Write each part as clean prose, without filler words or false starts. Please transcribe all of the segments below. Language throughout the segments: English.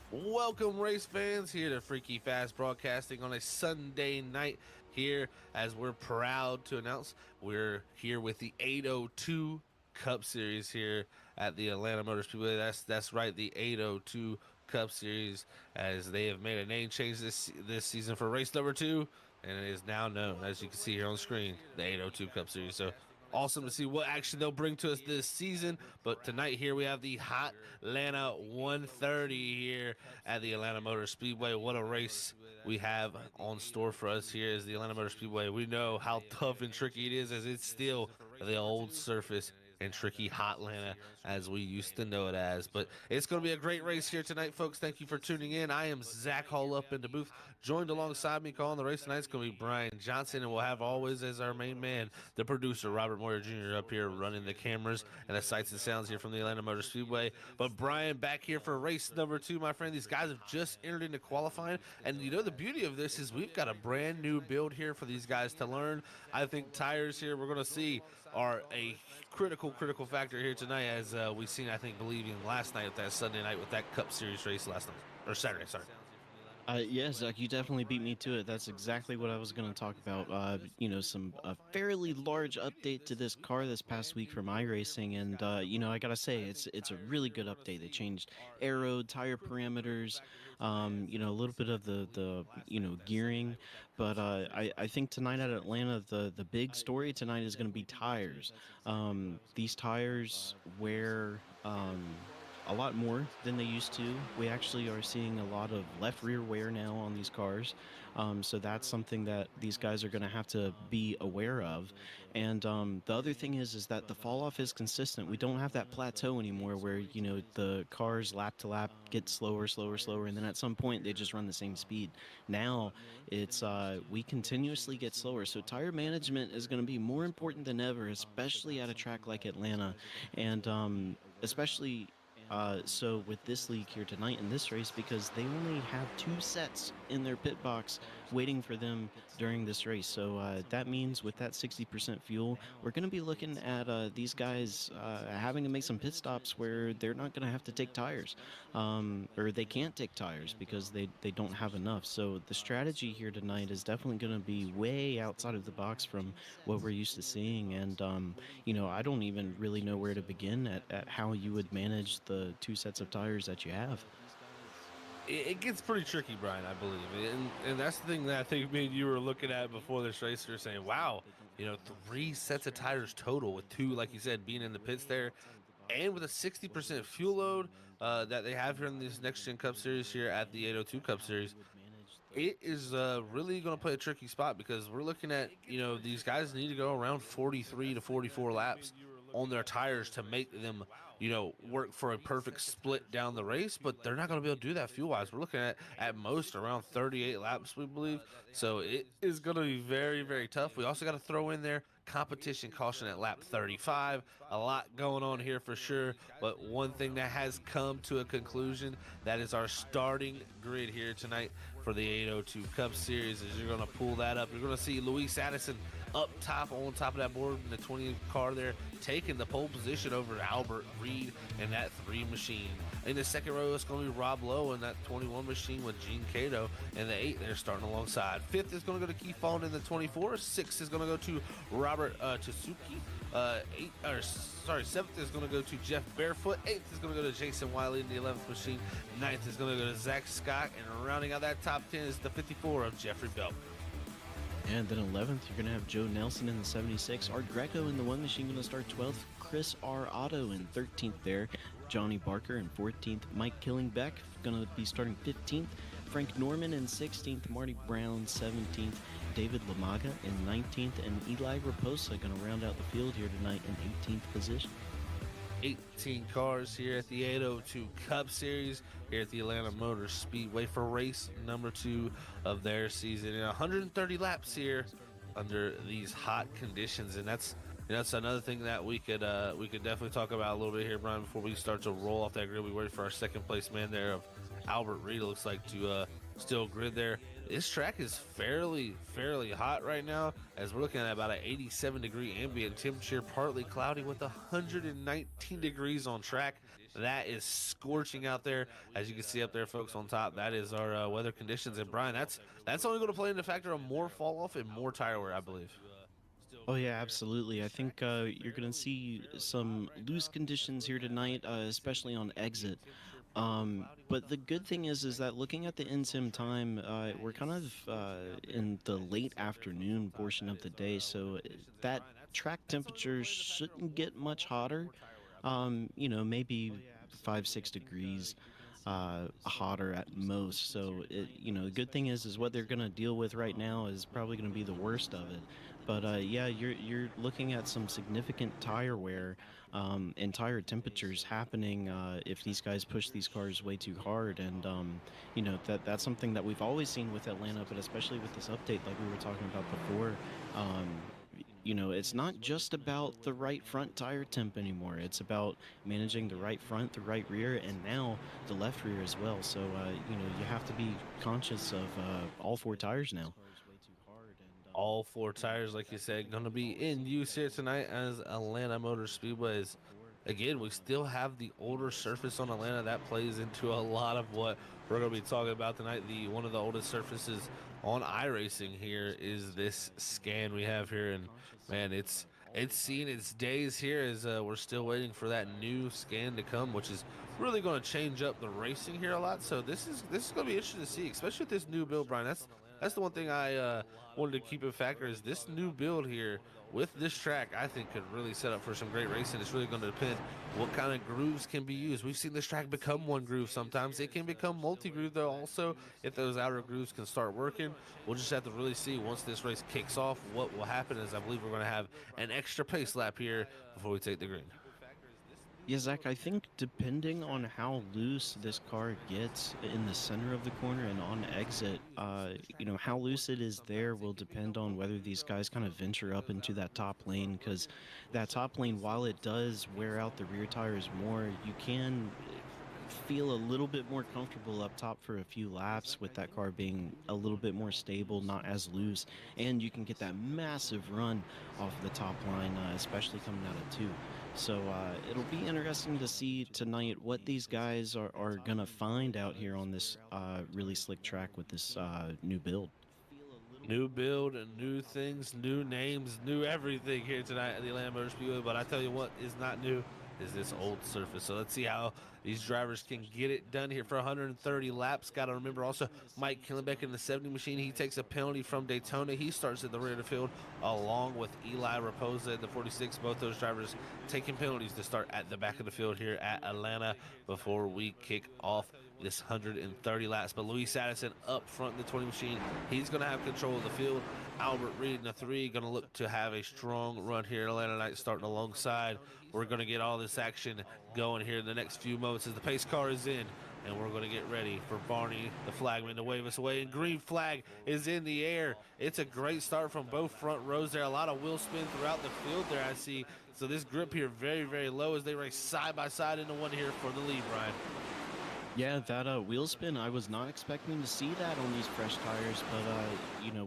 Welcome, race fans, here to Freaky Fast Broadcasting on a Sunday night here, as we're proud to announce we're here with the 802 Cup Series here at the Atlanta Motor Speedway. That's right, the 802 Cup Series, as they have made a name change this season for race number two, and it is now known, as you can see here on the screen, the 802 Cup Series. So awesome to see what action they'll bring to us this season. But tonight here we have the hot Atlanta 130 here at the Atlanta Motor Speedway. What a race we have on store for us here is the Atlanta Motor Speedway. We know how tough and tricky it is, as it's still the old surface and tricky hot Atlanta as we used to know it as. But it's going to be a great race here tonight, folks. Thank you for tuning in. I am Zach Hall up in the booth. Joined alongside me calling the race tonight is going to be Brian Johnson, and we'll have always as our main man, the producer, Robert Moyer Jr. up here running the cameras and the sights and sounds here from the Atlanta Motor Speedway. But Brian back here for race number two, my friend. These guys have just entered into qualifying, and you know the beauty of this is we've got a brand new build here for these guys to learn. I think tires here we're going to see are a critical factor here tonight, as we've seen, I think, believing last night with that Sunday night with that Cup Series race last night, or Saturday, sorry. Yeah, Zach, you definitely beat me to it. That's exactly what I was going to talk about. Some fairly large update to this car this past week from iRacing, and I gotta say, it's a really good update. They changed aero, tire parameters, a little bit of the gearing, but I think tonight at Atlanta, the big story tonight is going to be tires. These tires wear a lot more than they used to. We actually are seeing a lot of left rear wear now on these cars. So that's something that these guys are going to have to be aware of. And the other thing is that the fall off is consistent. We don't have that plateau anymore where, the cars lap to lap get slower, and then at some point they just run the same speed. Now it's we continuously get slower. So tire management is going to be more important than ever, especially at a track like Atlanta. And especially so with this league here tonight in this race, because they only have two sets in their pit box waiting for them during this race. So that means with that 60% fuel, we're going to be looking at these guys having to make some pit stops where they're not going to have to take tires, or they can't take tires because they don't have enough. So the strategy here tonight is definitely going to be way outside of the box from what we're used to seeing. And I don't even really know where to begin at how you would manage the two sets of tires that you have. It gets pretty tricky, Brian, I believe. And that's the thing that I think me and you were looking at before this race. You're saying, wow, three sets of tires total, with two, like you said, being in the pits there. And with a 60% fuel load that they have here in this Next Gen Cup Series here at the 802 Cup Series, it is really going to play a tricky spot, because we're looking at, these guys need to go around 43 to 44 laps on their tires to make them, work for a perfect split down the race, but they're not going to be able to do that fuel wise. We're looking at most around 38 laps, we believe. So it is going to be very tough. We also got to throw in there competition caution at lap 35. A lot going on here for sure, but one thing that has come to a conclusion, that is our starting grid here tonight for the 802 Cup Series. As you're going to pull that up, you're going to see Luis Addison up top, on top of that board in the 20 car there, taking the pole position over Albert Reed and that 3 machine. In the second row, it's going to be Rob Lowe in that 21 machine with Gene Cato, and the 8 they're starting alongside. 5th is going to go to Keith Fawn in the 24. 6th is going to go to Robert Tsuzuki. 7th is going to go to Jeff Barefoot. 8th is going to go to Jason Wiley in the 11th machine. 9th is going to go to Zach Scott, and rounding out that top 10 is the 54 of Jeffrey Belt. And then 11th, you're going to have Joe Nelson in the 76. Art Greco in the 1 machine going to start 12th. Chris R. Otto in 13th there. Johnny Barker in 14th. Mike Killingbeck going to be starting 15th. Frank Norman in 16th. Marty Brown 17th. David Lamaga in 19th. And Eli Raposa going to round out the field here tonight in 18th position. 18 cars here at the 802 Cup Series here at the Atlanta Motor Speedway for race number 2 of their season, and 130 laps here under these hot conditions. And that's another thing that we could definitely talk about a little bit here, Brian, before we start to roll off that grid. We waited for our second place man there of Albert Reed, looks like, to steel grid there. This track is fairly hot right now, as we're looking at about an 87-degree ambient temperature, partly cloudy with 119 degrees on track. That is scorching out there, as you can see up there, folks, on top. That is our weather conditions. And Brian, that's only going to play into factor of more fall off and more tire wear, I believe. Oh yeah, absolutely. I think you're going to see some loose conditions here tonight, especially on exit. But the good thing is that looking at the NSIM time, we're kind of in the late afternoon portion of the day, so that track temperature shouldn't get much hotter. Maybe 5, 6 degrees hotter at most. So the good thing is what they're going to deal with right now is probably going to be the worst of it. But yeah, you're looking at some significant tire wear and tire temperatures happening if these guys push these cars way too hard. And that's something that we've always seen with Atlanta, but especially with this update, like we were talking about before. Um, it's not just about the right front tire temp anymore. It's about managing the right front, the right rear, and now the left rear as well. So, you have to be conscious of all four tires now. All four tires, like you said, going to be in use here tonight as Atlanta Motor Speedway is. Again, we still have the older surface on Atlanta. That plays into a lot of what we're going to be talking about tonight. One of the oldest surfaces on iRacing here is this scan we have here, and man, it's seen its days here as we're still waiting for that new scan to come, which is really going to change up the racing here a lot. So this is going to be interesting to see, especially with this new build, Brian. That's the one thing I wanted to keep in factor is this new build here with this track. I think could really set up for some great racing. It's really going to depend what kind of grooves can be used. We've seen this track become one groove sometimes. It can become multi-groove though also if those outer grooves can start working. We'll just have to really see once this race kicks off what will happen, as I believe we're going to have an extra pace lap here before we take the green. Yeah, Zach, I think depending on how loose this car gets in the center of the corner and on exit, how loose it is there will depend on whether these guys kind of venture up into that top lane. Because that top lane, while it does wear out the rear tires more, you can feel a little bit more comfortable up top for a few laps with that car being a little bit more stable, not as loose, and you can get that massive run off the top line, especially coming out of two. So it'll be interesting to see tonight what these guys are going to find out here on this really slick track with this new build. New build and new things, new names, new everything here tonight at the Atlanta Motor Speedway. But I tell you what is not new is this old surface. So let's see how these drivers can get it done here for 130 laps. Got to remember also Mike Killenbeck in the 70 machine. He takes a penalty from Daytona. He starts at the rear of the field along with Eli Raposa at the 46. Both those drivers taking penalties to start at the back of the field here at Atlanta before we kick off this 130 laps. But Luis Addison up front in the 20 machine. He's going to have control of the field. Albert Reed in the 3 going to look to have a strong run here at Atlanta tonight, starting alongside. We're going to get all this action going here in the next few moments as the pace car is in, and we're going to get ready for Barney, the flagman, to wave us away. And green flag is in the air. It's a great start from both front rows there. A lot of wheel spin throughout the field there, I see. So this grip here very low as they race side by side into one here for the lead, Brian. Yeah, that wheel spin, I was not expecting to see that on these fresh tires, but,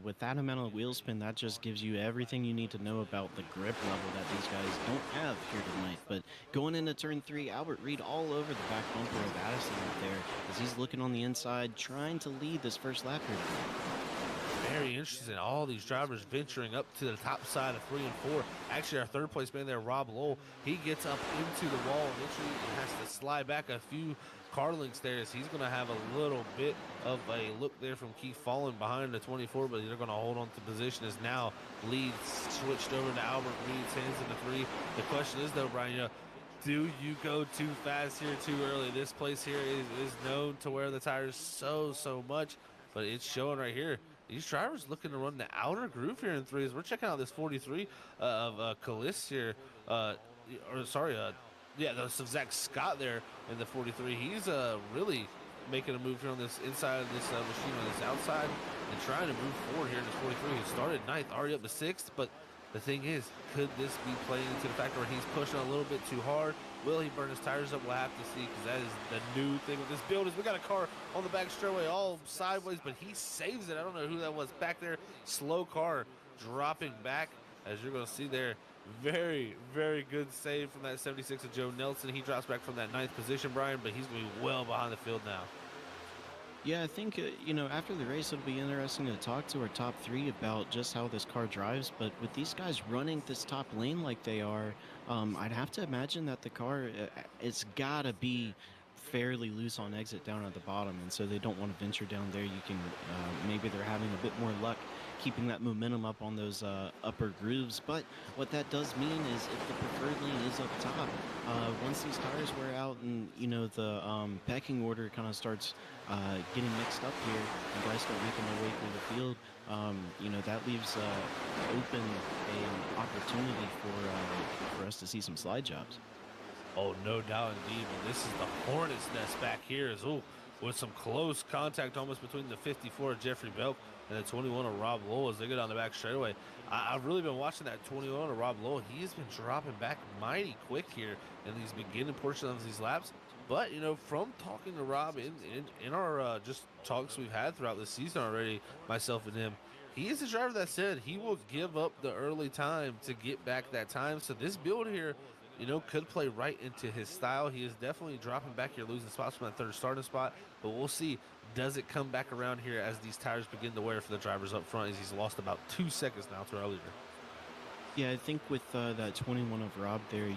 with that amount of wheel spin, that just gives you everything you need to know about the grip level that these guys don't have here tonight. But going into turn 3, Albert Reed all over the back bumper of Addison right there as he's looking on the inside, trying to lead this first lap here tonight. Very interesting. All these drivers venturing up to the top side of 3 and 4. Actually, our third place man there, Rob Lowell, he gets up into the wall eventually and has to slide back a few car links there as he's going to have a little bit of a look there from Keith falling behind the 24, but they're going to hold on to position as now lead switched over to Albert Reed's hands in the 3. The question is, though, Brian, do you go too fast here too early? This place here is known to wear the tires so much, but it's showing right here. These drivers looking to run the outer groove here in 3s. We're checking out this 43 of Kalis here. That's Zach Scott there in the 43. He's really making a move here on this inside of this machine on this outside and trying to move forward here in this 43. He started 9th, already up to 6th, but The thing is, could this be playing into the factor where he's pushing a little bit too hard? Will he burn his tires up? We'll have to see, because that is the new thing with this build. Is we got a car on the back straightaway all sideways, but he saves it. I don't know who that was back there. Slow car dropping back, as you're going to see there. Very, very good save from that 76 of Joe Nelson. He drops back from that 9th position, Brian, but he's going to be well behind the field now. Yeah, I think, after the race, it'll be interesting to talk to our top three about just how this car drives. But with these guys running this top lane like they are, I'd have to imagine that the car, it's got to be fairly loose on exit down at the bottom. And so they don't want to venture down there. You can, maybe they're having a bit more luck keeping that momentum up on those upper grooves. But what that does mean is if the preferred lane is up top, once these tires wear out and, the pecking order kind of starts getting mixed up here and guys start making their way through the field, that leaves open an opportunity for us to see some slide jobs. Oh, no doubt indeed. But this is the Hornet's Nest back here, with some close contact almost between the 54 of Jeffrey Belk and the 21 of Rob Lowell as they get on the back straightaway. I've really been watching that 21 of Rob Lowell. He's been dropping back mighty quick here in these beginning portions of these laps. But, from talking to Rob in our just talks we've had throughout the season already, myself and him, he is the driver that said he will give up the early time to get back that time. So this build here, could play right into his style. He is definitely dropping back here, losing spots from that third starting spot. But we'll see, does it come back around here as these tires begin to wear for the drivers up front, as he's lost about 2 seconds now to our leader. Yeah, I think with that 21 of Rob there,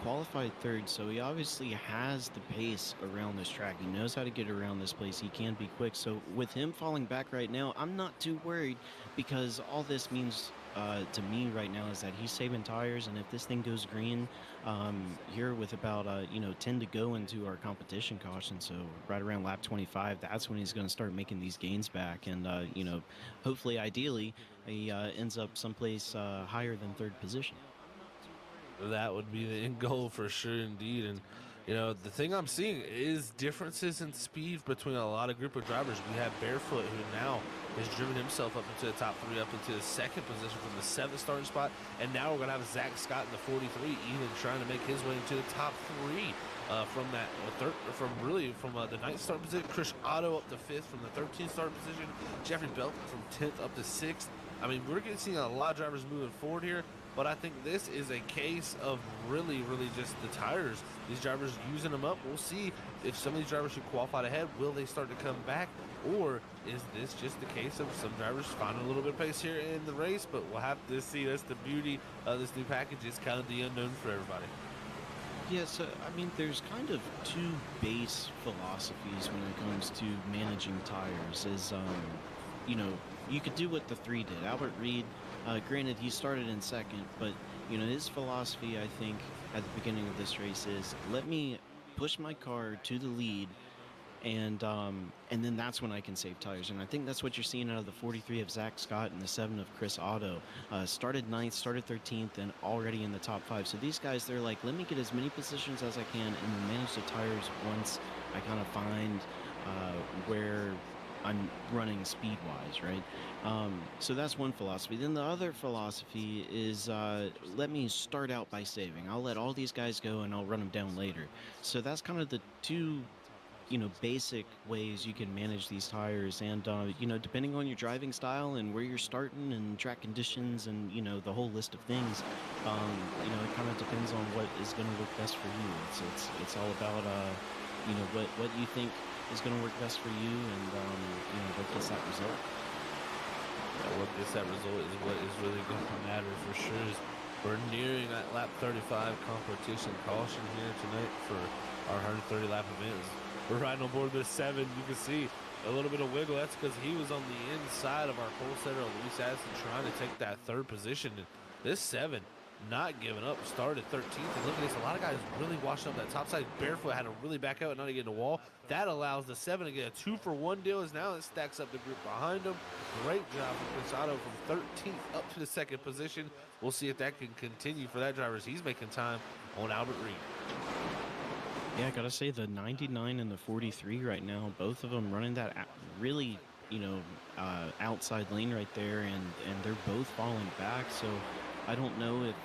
qualified third, so he obviously has the pace around this track. He knows how to get around this place. He can be quick. So with him falling back right now, I'm not too worried, because all this means to me right now is that he's saving tires. And if this thing goes green here with about 10 to go into our competition caution, so right around lap 25, that's when he's going to start making these gains back. And hopefully, ideally, he ends up someplace higher than third position. That would be the end goal for sure, indeed. And the thing I'm seeing is differences in speed between a lot of group of drivers. We have Barefoot, who now has driven himself up into the top 3, up into the 2nd position from the 7th starting spot, and now we're gonna have Zach Scott in the 43, even trying to make his way into the top 3 from that third, from the 9th start position. Chris Otto up to 5th from the 13th start position. Jeffrey Belt from 10th up to 6th. I mean, we're getting seeing a lot of drivers moving forward here. But I think this is a case of really just the tires. These drivers using them up. We'll see if some of these drivers who qualified ahead, will they start to come back? Or is this just the case of some drivers finding a little bit of pace here in the race? But we'll have to see. That's the beauty of this new package. It's kind of the unknown for everybody. Yeah, so, I mean, there's kind of two base philosophies when it comes to managing tires. You could do what the 3 did. Albert Reed, granted, he started in 2nd, but, his philosophy, I think, at the beginning of this race is, let me push my car to the lead, and then that's when I can save tires. And I think that's what you're seeing out of the 43 of Zach Scott and the 7 of Chris Otto. Started 9th, started 13th, and already in the top 5. So these guys, they're like, let me get as many positions as I can and then manage the tires once I kind of find where I'm running speed-wise, right? So that's one philosophy. Then the other philosophy is let me start out by saving. I'll let all these guys go and I'll run them down later. So that's kind of the two basic ways you can manage these tires. And, depending on your driving style and where you're starting and track conditions and, the whole list of things, it kind of depends on what is going to work best for you. It's all about, what you think is going to work best for you and, what gets that result. Yeah, what gets that result is what is really going to matter for sure. We're nearing that lap 35 competition caution here tonight for our 130 lap event. We're riding on board this 7. You can see a little bit of wiggle. That's because he was on the inside of our pole setter, Luis Addison, trying to take that 3rd position. And this 7 not giving up, started 13th. And look at this, a lot of guys really washing up that top side. Barefoot had to really back out and not to get in the wall. That allows the 7 to get a 2-for-1 deal, as now it stacks up the group behind him. Great job from Cruzado from 13th up to the 2nd position. We'll see if that can continue for that driver as he's making time on Albert Reed. Yeah, I gotta say the 99 and the 43 right now, both of them running that really, outside lane right there, and they're both falling back. So I don't know if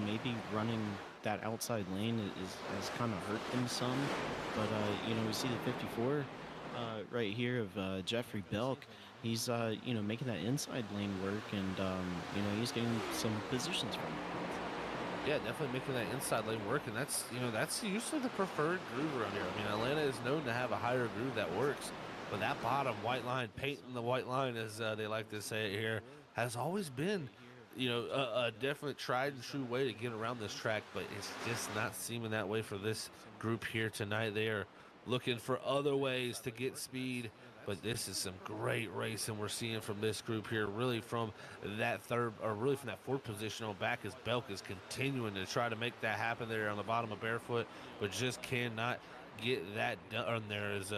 maybe running that outside lane has kind of hurt them some, but we see the 54 right here of Jeffrey Belk. He's making that inside lane work, and he's getting some positions from it. Yeah, definitely making that inside lane work, and that's usually the preferred groove around here. I mean, Atlanta is known to have a higher groove that works, but that bottom white line, painting the white line, as they like to say it here, has always been, a definite tried and true way to get around this track. But it's just not seeming that way for this group here tonight. They are looking for other ways to get speed. But this is some great racing we're seeing from this group here, really from that third, or really from that fourth position on back, as Belk is continuing to try to make that happen there on the bottom of Barefoot, but just cannot get that done. There is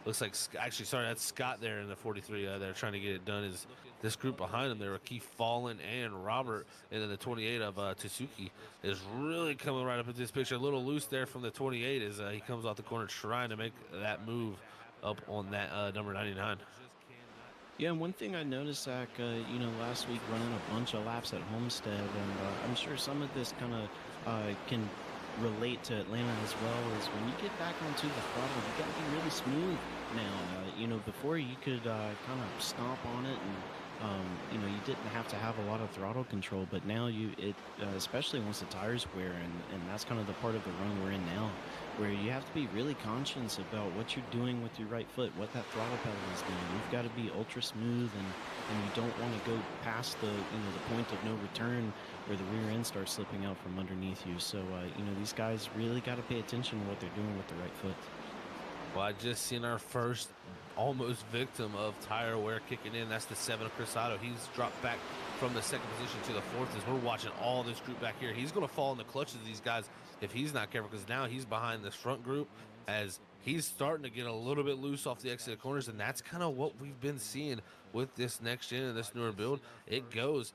looks like, actually, sorry, that's Scott there in the 43. They're trying to get it done. Is this group behind him there, Keith Fallen and Robert, and then the 28 of Tsuki is really coming right up into this picture. A little loose there from the 28 as he comes off the corner trying to make that move up on that number 99. Yeah, and one thing I noticed, Zach, last week running a bunch of laps at Homestead, and I'm sure some of this kind of can relate to Atlanta as well, is when you get back onto the throttle, you got to be really smooth now. Before you could kind of stomp on it, and you didn't have to have a lot of throttle control, but now especially once the tires wear, and that's kind of the part of the run we're in now, where you have to be really conscious about what you're doing with your right foot, what that throttle pedal is doing. You've got to be ultra smooth, and you don't want to go past the point of no return where the rear end starts slipping out from underneath you. So, these guys really got to pay attention to what they're doing with the right foot. Well, I just seen our first almost victim of tire wear kicking in. That's the 7 of Crisado. He's dropped back from the second position to the fourth as we're watching all this group back here. He's going to fall in the clutches of these guys if he's not careful, because now he's behind this front group as he's starting to get a little bit loose off the exit corners, and that's kind of what we've been seeing with this next gen and this newer build. It goes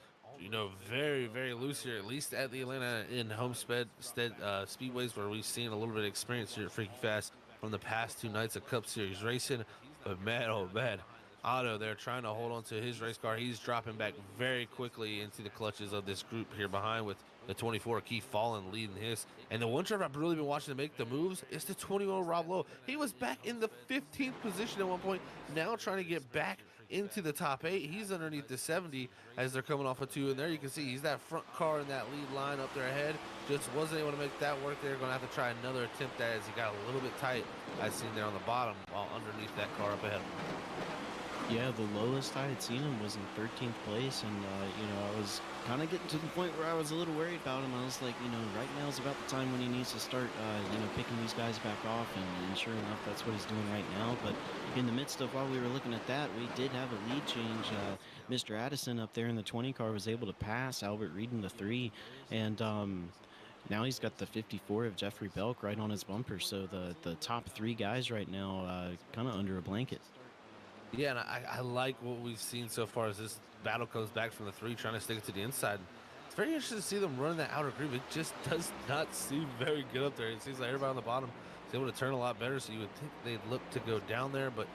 very, very loose here, at least at the Atlanta and Homestead speedways, where we've seen a little bit of experience here at Freaky Fast from the past 2 nights of Cup Series racing. But man, oh man, Otto there trying to hold on to his race car. He's dropping back very quickly into the clutches of this group here behind, with the 24 Keith Fallen leading his. And the one driver I've really been watching to make the moves is the 21 Rob Lowe. He was back in the 15th position at one point, now trying to get back into the top 8. He's underneath the 70 as they're coming off of 2. And there you can see he's that front car in that lead line up there ahead. Just wasn't able to make that work. They're going to have to try another attempt at it as he got a little bit tight, I seen there on the bottom, while underneath that car up ahead. Yeah, the lowest I had seen him was in 13th place, and I was kind of getting to the point where I was a little worried about him. I was like, right now is about the time when he needs to start, picking these guys back off, and sure enough, that's what he's doing right now. But in the midst of while we were looking at that, we did have a lead change. Mr. Addison up there in the 20 car was able to pass Albert Reed in the 3, and now he's got the 54 of Jeffrey Belk right on his bumper. So the top 3 guys right now kind of under a blanket. Yeah, and I like what we've seen so far as this battle comes back from the 3, trying to stick it to the inside. It's very interesting to see them run that outer groove. It just does not seem very good up there. It seems like everybody on the bottom is able to turn a lot better, so you would think they'd look to go down there, but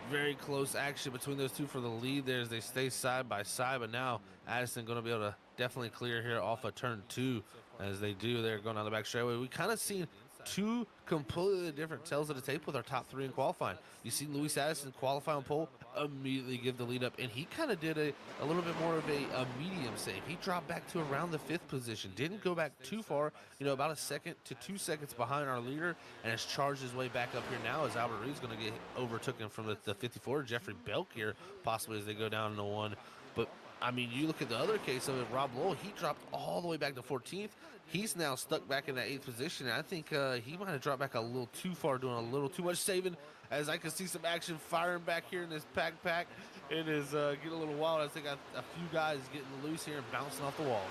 very close action between those two for the lead there as they stay side by side. But now Addison going to be able to definitely clear here off of turn 2 as they do. They're going down the back straightaway. We kind of seen 2 completely different tells of the tape with our top 3 in qualifying. You see Luis Addison qualify on pole, immediately give the lead up, and he kind of did a little bit more of a medium save. He dropped back to around the 5th position, didn't go back too far, about a second to 2 seconds behind our leader, and has charged his way back up here now as Albert Reed's going to get overtaken from the 54, Jeffrey Belk here, possibly as they go down into 1. But I mean, you look at the other case of it, Rob Lowell, he dropped all the way back to 14th. He's now stuck back in that 8th position. And I think he might have dropped back a little too far, doing a little too much saving, as I can see some action firing back here in this pack. It is getting a little wild. I think a few guys getting loose here and bouncing off the walls.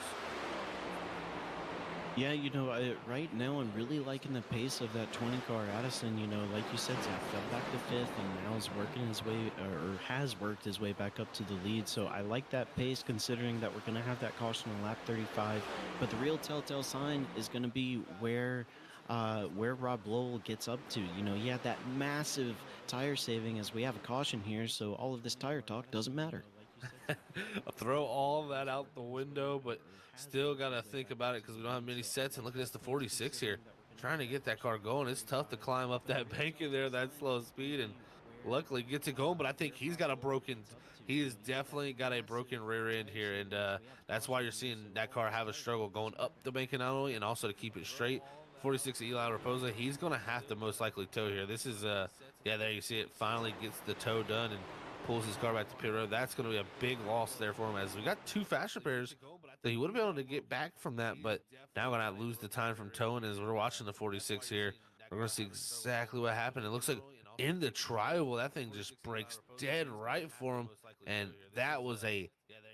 Yeah, right now I'm really liking the pace of that 20 car Addison. Like you said, Zach fell back to 5th and now is working his way, or has worked his way back up to the lead. So I like that pace, considering that we're going to have that caution on lap 35. But the real telltale sign is going to be where Rob Lowell gets up to. He had that massive tire saving as we have a caution here, so all of this tire talk doesn't matter. Throw all that out the window, but still got to think about it because we don't have many sets. And look at this, the 46 here, trying to get that car going. It's tough to climb up that bank in there, that slow speed, and luckily gets it going. But I think he's got a broken, he has definitely got a broken rear end here, and that's why you're seeing that car have a struggle going up the bank not only, and also to keep it straight. 46 Eli Raposa, he's going to have to most likely tow here. This is, yeah, there you see it, finally gets the tow done and pulls his car back to pit road. That's going to be a big loss there for him, as we got two fast repairs that he would have been able to get back from that, but now we're going to lose the time from towing as we're watching the 46 here. We're going to see exactly what happened. It looks like in the trial, that thing just breaks dead right for him, and that was a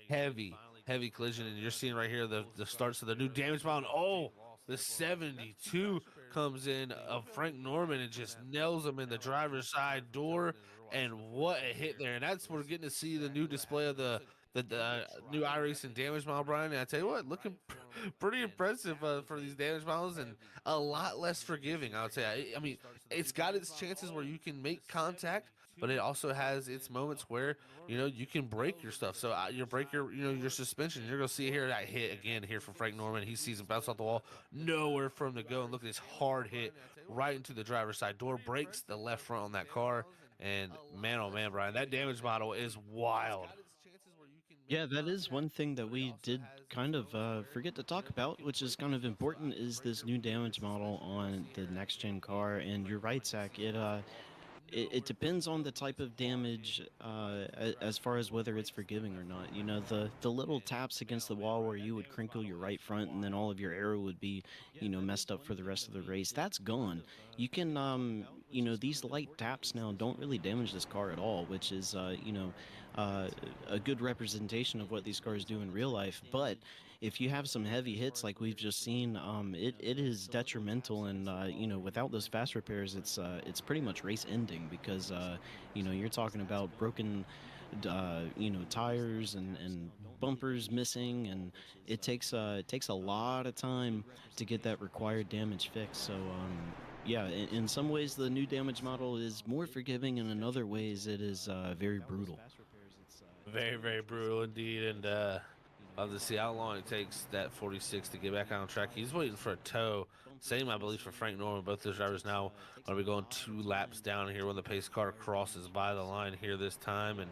heavy, heavy collision. And you're seeing right here the starts of the new damage mountain. Oh, the 72 comes in of Frank Norman and just nails him in the driver's side door. And what a hit there! And that's we're getting to see the new display of the new iRacing damage model, Brian. And I tell you what, looking pretty impressive for these damage models, and a lot less forgiving, I would say. I mean, it's got its chances where you can make contact, but it also has its moments where you can break your stuff. So you break your suspension. You're gonna see here that hit again here from Frank Norman. He sees him bounce off the wall, nowhere for him to go, and look at this hard hit right into the driver's side door. Breaks the left front on that car, and man, oh man, Brian, that damage model is wild. Yeah, that is one thing that we did kind of forget to talk about, which is kind of important, is this new damage model on the next gen car. And you're right, Zach. It depends on the type of damage, as far as whether it's forgiving or not. You know, the little taps against the wall where you would crinkle your right front and then all of your aero would be, messed up for the rest of the race. That's gone. You can, these light taps now don't really damage this car at all, which is, a good representation of what these cars do in real life. But if you have some heavy hits like we've just seen, it is detrimental. And without those fast repairs, it's pretty much race ending, because you're talking about broken tires and bumpers missing, and it takes a lot of time to get that required damage fixed. So yeah, in some ways the new damage model is more forgiving, and in other ways it is very brutal. Very, very brutal indeed. And I'll have to see how long it takes that 46 to get back on track. He's waiting for a tow. Same, I believe, for Frank Norman. Both those drivers now going to be going 2 laps down here when the pace car crosses by the line here this time. And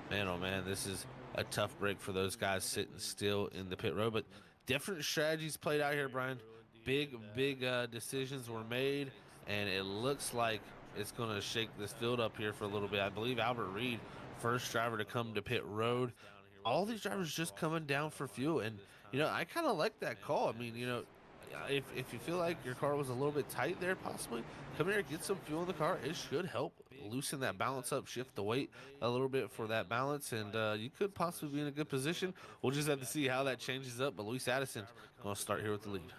man, oh man, this is a tough break for those guys sitting still in the pit road. But different strategies played out here, Brian. Big decisions were made, and it looks like it's going to shake this field up here for a little bit. I believe Albert Reed, first driver to come to pit road. All these drivers just coming down for fuel, and I kind of like that call. I mean, if you feel like your car was a little bit tight there, possibly come here, get some fuel in the car. It should help loosen that balance up, shift the weight a little bit for that balance, and you could possibly be in a good position. We'll just have to see how that changes up. But Luis Addison going to start here with the lead.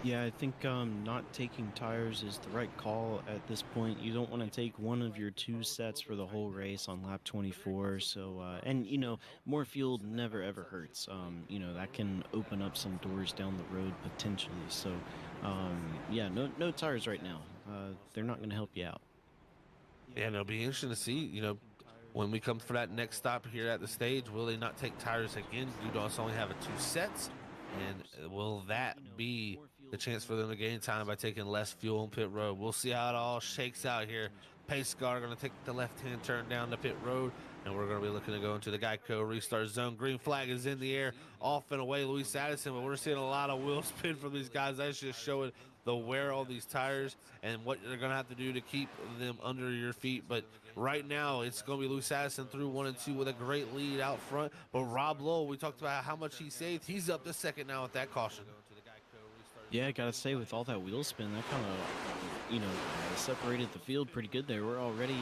Yeah, I think not taking tires is the right call at this point. You don't want to take one of your two sets for the whole race on lap 24. So, and more fuel never ever hurts. That can open up some doors down the road potentially. So, yeah, no tires right now. They're not going to help you out. Yeah, and it'll be interesting to see, when we come for that next stop here at the stage, will they not take tires again due to us only having 2 sets? And will that be the chance for them to gain time by taking less fuel in pit road? We'll see how it all shakes out here. Pace car going to take the left-hand turn down the pit road, and we're going to be looking to go into the Geico restart zone. Green flag is in the air, off and away, Luis Addison, but we're seeing a lot of wheel spin from these guys. That's just showing the wear of these tires and what they're going to have to do to keep them under your feet. But right now, it's going to be Luis Addison through 1 and 2 with a great lead out front. But Rob Lowell, we talked about how much he saved. He's up to second now with that caution. Yeah, I gotta say, with all that wheel spin, that kind of, separated the field pretty good there. We're already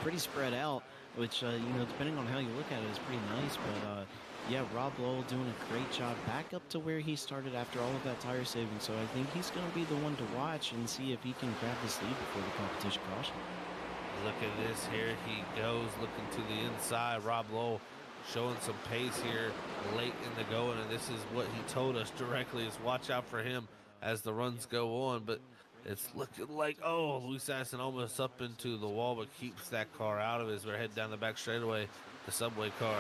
pretty spread out, which, depending on how you look at it, is pretty nice. But, yeah, Rob Lowell doing a great job back up to where he started after all of that tire saving. So I think he's going to be the one to watch and see if he can grab this lead before the competition caution. Look at this here. He goes looking to the inside. Rob Lowell showing some pace here late in the going, and this is what he told us directly, is watch out for him as the runs go on. But It's looking like, oh, Luis Aston almost up into the wall, but keeps that car out of it as we're heading down the back straightaway. The subway car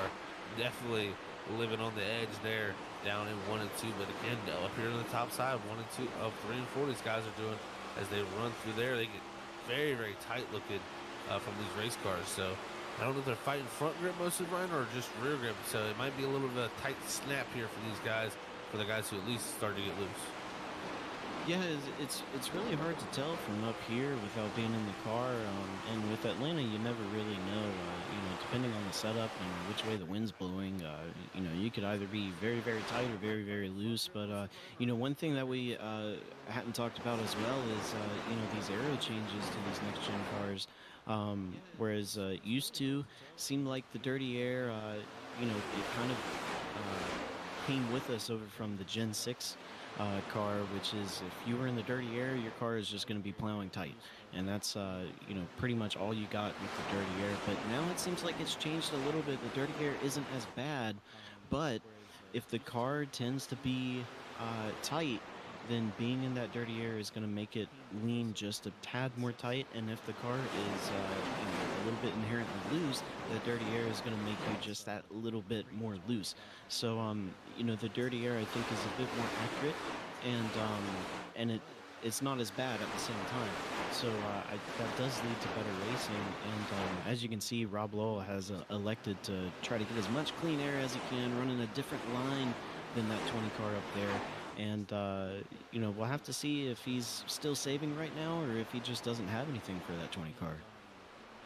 definitely living on the edge there, down in 1 and 2. But again, up here on the top side, 1 and 2 of 3 and 4, these guys are doing as they run through there. They get very, very tight looking from these race cars. So I don't know if they're fighting front grip most of the run or just rear grip. So it might be a little bit of a tight snap here for these guys, for the guys who at least start to get loose. Yeah, it's really hard to tell from up here without being in the car. And with Atlanta, you never really know. Depending on the setup and which way the wind's blowing, you could either be very, very tight or very, very loose. But one thing that we hadn't talked about as well is these aero changes to these next gen cars. Whereas used to seemed like the dirty air, it kind of came with us over from the Gen 6 car, which is if you were in the dirty air, your car is just going to be plowing tight. And that's, pretty much all you got with the dirty air. But now it seems like it's changed a little bit. The dirty air isn't as bad, but if the car tends to be tight, then being in that dirty air is going to make it lean just a tad more tight. And if the car is a little bit inherently loose, the dirty air is going to make you just that little bit more loose. So, the dirty air I think is a bit more accurate, and it's not as bad at the same time. So that does lead to better racing. And as you can see, Rob Lowell has elected to try to get as much clean air as he can, running a different line than that 20 car up there. And, we'll have to see if he's still saving right now or if he just doesn't have anything for that 20 car.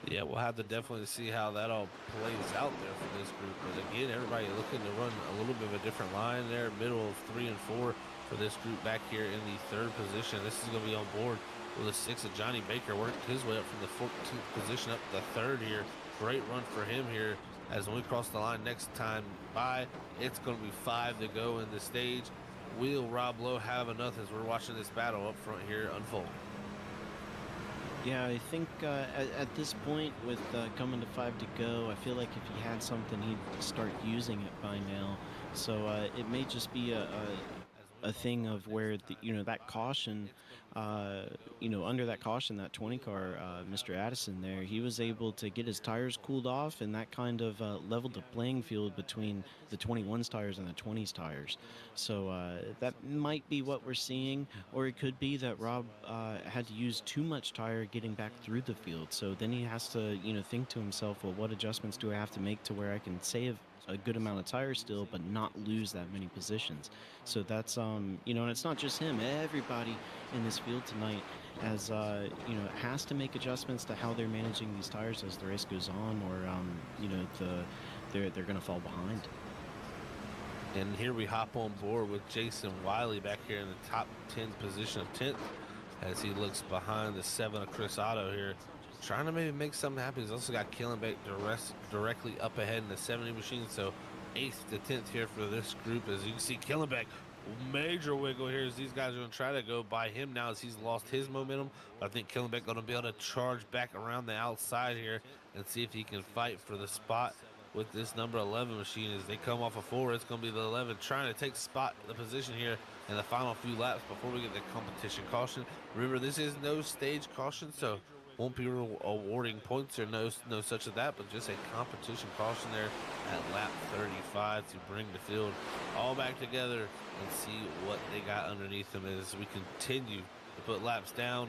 Yeah, we'll have to definitely see how that all plays out there for this group. But again, everybody looking to run a little bit of a different line there, middle of 3 and 4 for this group back here in the third position. This is going to be on board with a 6 of Johnny Baker, worked his way up from the 14th position up to the third here. Great run for him here as when we cross the line next time by, it's going to be 5 to go in the stage. Will Rob Lowe have enough as we're watching this battle up front here unfold? Yeah, I think at this point, with coming to 5 to go, I feel like if he had something, he'd start using it by now. So it may just be a thing of where that caution, under that caution, that 20 car, Mr. Addison there, he was able to get his tires cooled off, and that kind of leveled the playing field between the 21's tires and the 20's tires. So that might be what we're seeing, or it could be that Rob had to use too much tire getting back through the field. So then he has to, think to himself, well, what adjustments do I have to make to where I can save a good amount of tires still, but not lose that many positions. So that's, and it's not just him. Everybody in this field tonight has, has to make adjustments to how they're managing these tires as the race goes on, or, they're going to fall behind. And here we hop on board with Jason Wiley back here in the top 10 position of 10th as he looks behind the 7 of Chris Otto here, trying to maybe make something happen. He's also got Killenbeck directly up ahead in the 70 machine. So 8th to 10th here for this group. As you can see, Killenbeck, major wiggle here as these guys are going to try to go by him now as he's lost his momentum. But I think Killenbeck going to be able to charge back around the outside here and see if he can fight for the spot with this number 11 machine. As they come off of 4, it's going to be the 11 trying to take the position here in the final few laps before we get the competition caution. Remember, this is no stage caution, so won't be awarding points or no such of that, but just a competition caution there at lap 35 to bring the field all back together and see what they got underneath them as we continue to put laps down.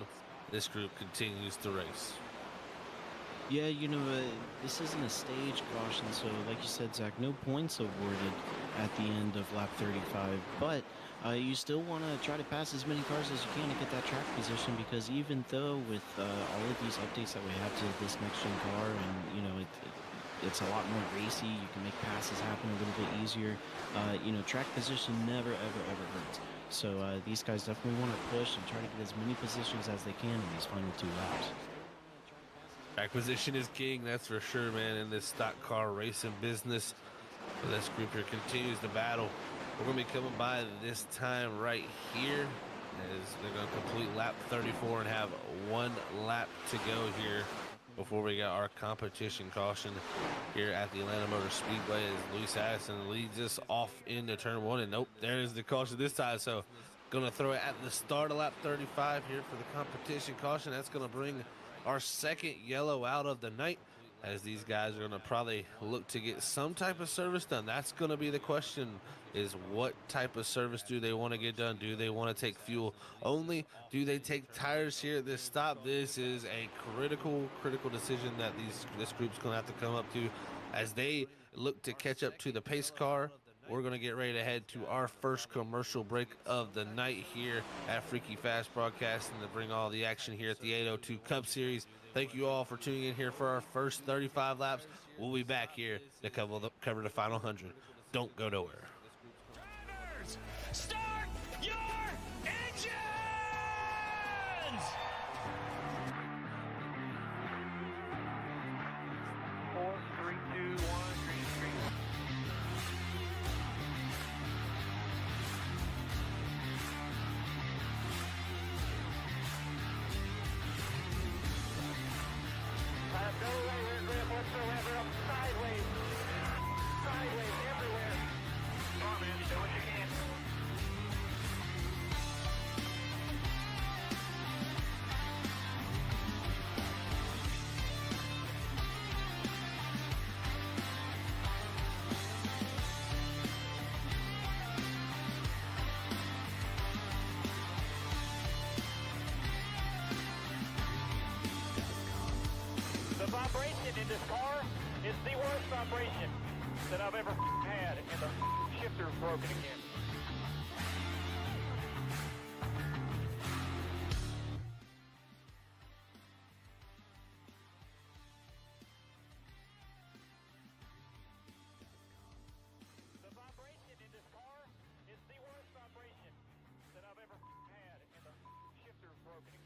This group continues to race. Yeah, this isn't a stage caution, so like you said, Zach, no points awarded at the end of lap 35, but you still want to try to pass as many cars as you can to get that track position, because even though with all of these updates that we have to this next-gen car, and, it's a lot more racy, you can make passes happen a little bit easier, track position never, ever, ever hurts. So these guys definitely want to push and try to get as many positions as they can in these final 2 laps. Track position is king, that's for sure, man, in this stock car racing business. So this group here continues to battle. We're going to be coming by this time right here as they're going to complete lap 34 and have 1 lap to go here before we got our competition caution here at the Atlanta Motor Speedway as Luis Addison leads us off into turn 1. And nope, there is the caution this time. So Gonna throw it at the start of lap 35 here for the competition caution. That's gonna bring our second yellow out of the night, as these guys are gonna probably look to get some type of service done. That's gonna be the question, is what type of service do they want to get done? Do they want to take fuel only? Do they take tires here at this stop? This is a critical decision that this group's gonna have to come up to as they look to catch up to the pace car. We're going to get ready to head to our first commercial break of the night here at Freaky Fast Broadcasting to bring all the action here at the 802 Cup Series. Thank you all for tuning in here for our first 35 laps. We'll be back here to cover the final 100. Don't go nowhere. Drivers, start your engines! 4, 3, 2, 1, green screen. No right grip whatsoever. Up sideways. Sideways everywhere. Come on, man. Do what you can. The vibration in this car is the worst vibration that I've ever had, and the shifter's broken again. The vibration in this car is the worst vibration that I've ever had, and the shifter's broken again.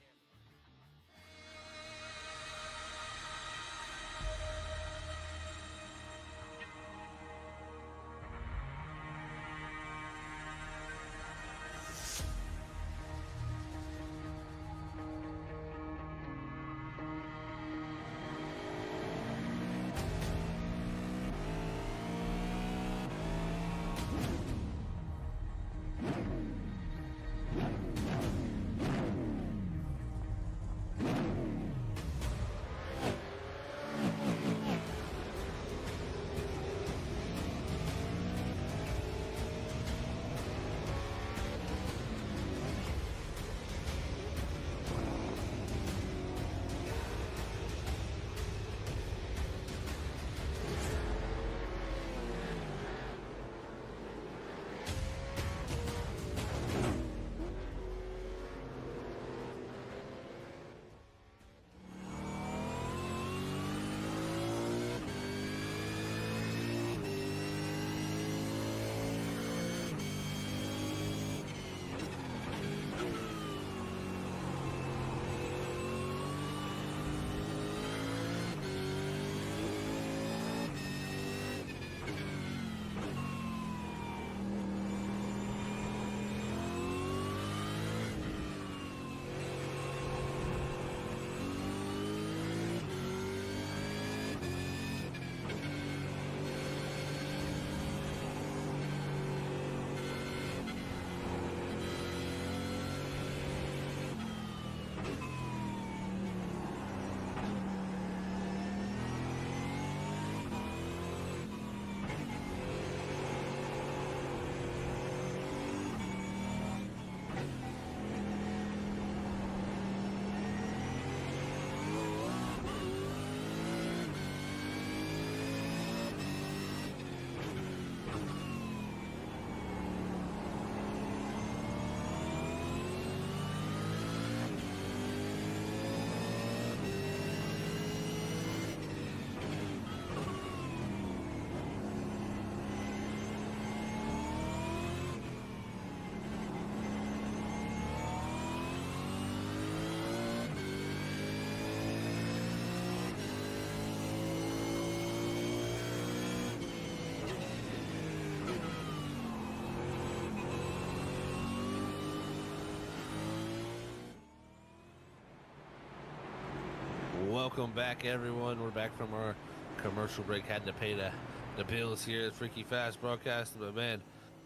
Welcome back, everyone. We're back from our commercial break. Had to pay the bills here at Freaky Fast Broadcasting, but man,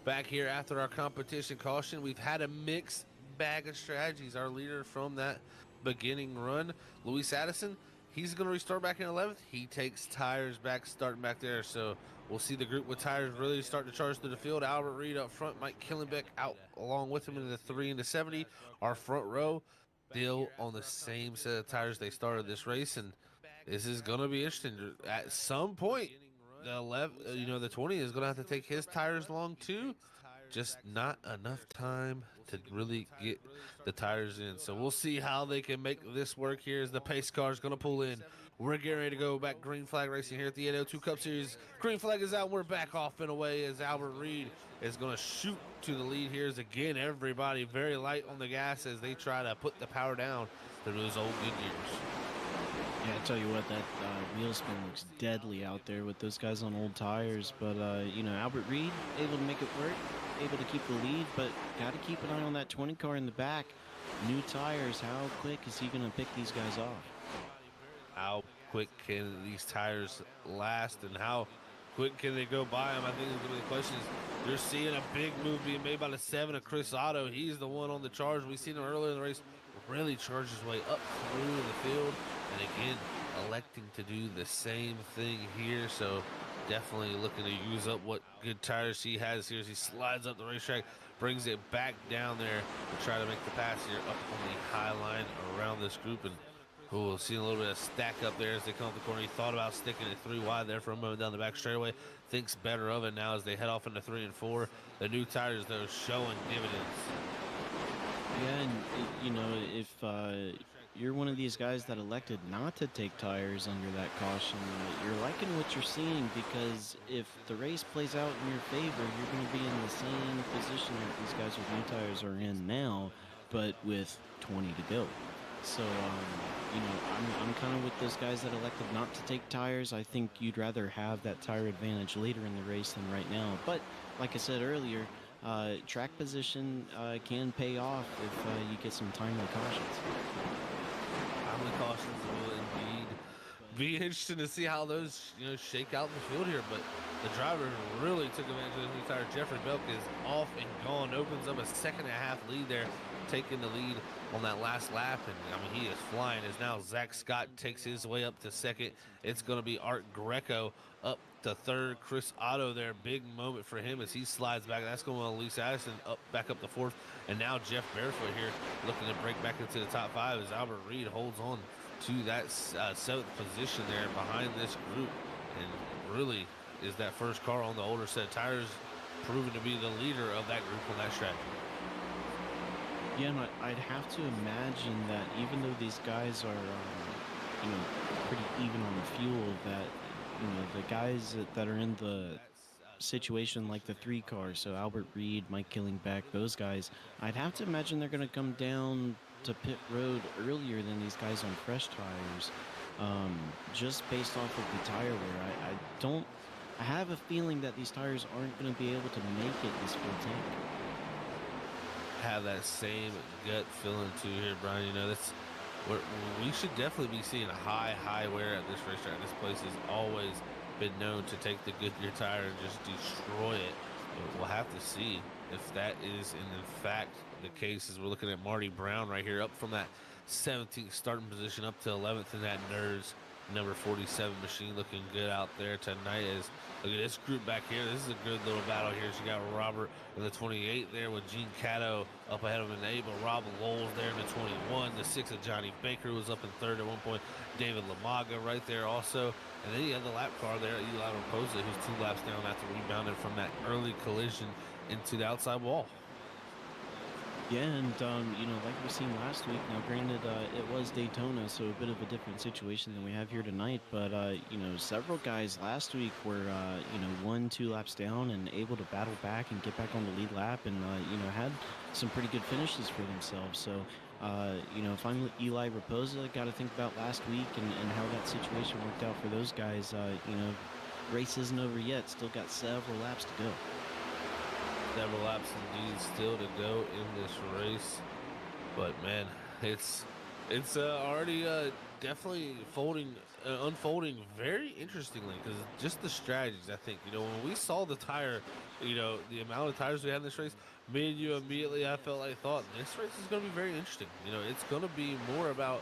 back here after our competition caution. We've had a mixed bag of strategies. Our leader from that beginning run, Luis Addison, he's going to restart back in 11th. He takes tires back, starting back there. So we'll see the group with tires really start to charge through the field. Albert Reed up front, Mike Killenbeck out along with him in the 3 and the 70. Our front row still on the same set of tires they started this race, and this is going to be interesting. At some point, the 11, the 20 is going to have to take his tires long too. Just not enough time to really get the tires in. So we'll see how they can make this work here as the pace car is going to pull in. We're getting ready to go back green flag racing here at the 802 Cup Series. Green flag is out. We're back off and away as Albert Reed is going to shoot to the lead here. As again, everybody very light on the gas as they try to put the power down through those old good years. Yeah, I tell you what, that wheel spin looks deadly out there with those guys on old tires. But, Albert Reed able to make it work, able to keep the lead, but got to keep an eye on that 20 car in the back. New tires, how quick is he going to pick these guys off? How quick can these tires last and how quick can they go by them? I think is going to be the question. You're seeing a big move being made by the 7 of Chris Otto. He's the one on the charge. We've seen him earlier in the race really charge his way up through the field. And again, electing to do the same thing here. So definitely looking to use up what good tires he has here as he slides up the racetrack, brings it back down there to try to make the pass here up on the high line around this group. And we'll see a little bit of stack up there as they come up the corner. He thought about sticking it 3 wide there for a moment down the back straightaway. Thinks better of it now as they head off into 3 and 4. The new tires, though, showing dividends. Yeah, and, if you're one of these guys that elected not to take tires under that caution, you're liking what you're seeing, because if the race plays out in your favor, you're going to be in the same position that these guys with new tires are in now, but with 20 to go. So, I'm kind of with those guys that elected not to take tires. I think you'd rather have that tire advantage later in the race than right now. But like I said earlier, track position can pay off if you get some timely cautions. Timely cautions will indeed be interesting to see how those shake out in the field here. But the driver really took advantage of the new tire. Jeffrey Belk is off and gone. Opens up a 2.5 lead there, taking the lead on that last lap. And he is flying as now Zach Scott takes his way up to 2nd. It's going to be Art Greco up to 3rd. Chris Otto there, big moment for him as he slides back. That's going to Luis Addison back up to 4th. And now Jeff Barefoot here looking to break back into the top 5 as Albert Reed holds on to that 7th position there behind this group. And really is that first car on the older set of tires proven to be the leader of that group on that strategy. Yeah, and I'd have to imagine that even though these guys are, pretty even on the fuel, that, the guys that are in the situation like the 3 cars, so Albert Reed, Mike Killingbeck, those guys, I'd have to imagine they're going to come down to pit road earlier than these guys on fresh tires, just based off of the tire wear. I have a feeling that these tires aren't going to be able to make it this full tank. Have that same gut feeling too here, Brian. We should definitely be seeing a high wear at this racetrack. This place has always been known to take the Goodyear tire and just destroy it. But we'll have to see if that is in fact the case, as we're looking at Marty Brown right here up from that 17th starting position up to 11th in that NERS number 47 machine, looking good out there tonight. As look at this group back here. This is a good little battle here. So you got Robert in the 28 there with Gene Cato up ahead of him in the 8, but Rob Lowell's there in the 21. The 6 of Johnny Baker was up in 3rd at one point. David Lamaga right there also. And then you have the lap car there, Eli Raposa, who's 2 laps down after rebounding from that early collision into the outside wall. Yeah, and, like we seen last week, now granted, it was Daytona, so a bit of a different situation than we have here tonight, but, several guys last week were, 1-2 laps down and able to battle back and get back on the lead lap and, had some pretty good finishes for themselves. So, if I'm Eli Raposa, got to think about last week and how that situation worked out for those guys. Race isn't over yet, still got several laps to go. Several laps indeed still to go in this race, but man, it's already definitely unfolding very interestingly because just the strategies. I think when we saw the tire, the amount of tires we had in this race, me and you immediately I felt like thought this race is going to be very interesting. It's going to be more about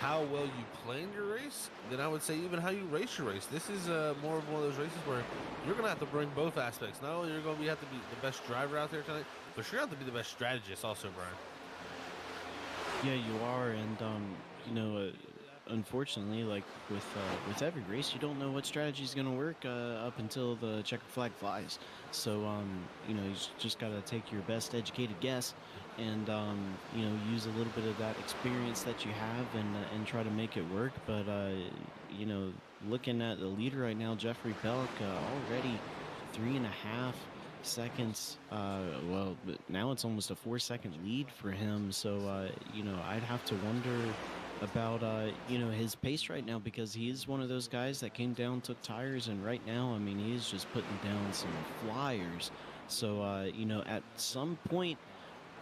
how well you plan your race than I would say even how you race your race. This is more of one of those races where you're going to have to bring both aspects. Not only you're going to have to be the best driver out there tonight, but you're going to have to be the best strategist also, Brian. Yeah, you are, and unfortunately, like with every race, you don't know what strategy is going to work up until the checkered flag flies. So you just got to take your best educated guess, and use a little bit of that experience that you have, and try to make it work. But looking at the leader right now, Jeffrey Belk, already 3.5 seconds. Well, but now it's almost a 4 second lead for him. So, I'd have to wonder about, his pace right now, because he is one of those guys that came down, took tires, and right now, I mean, he is just putting down some flyers. So, at some point,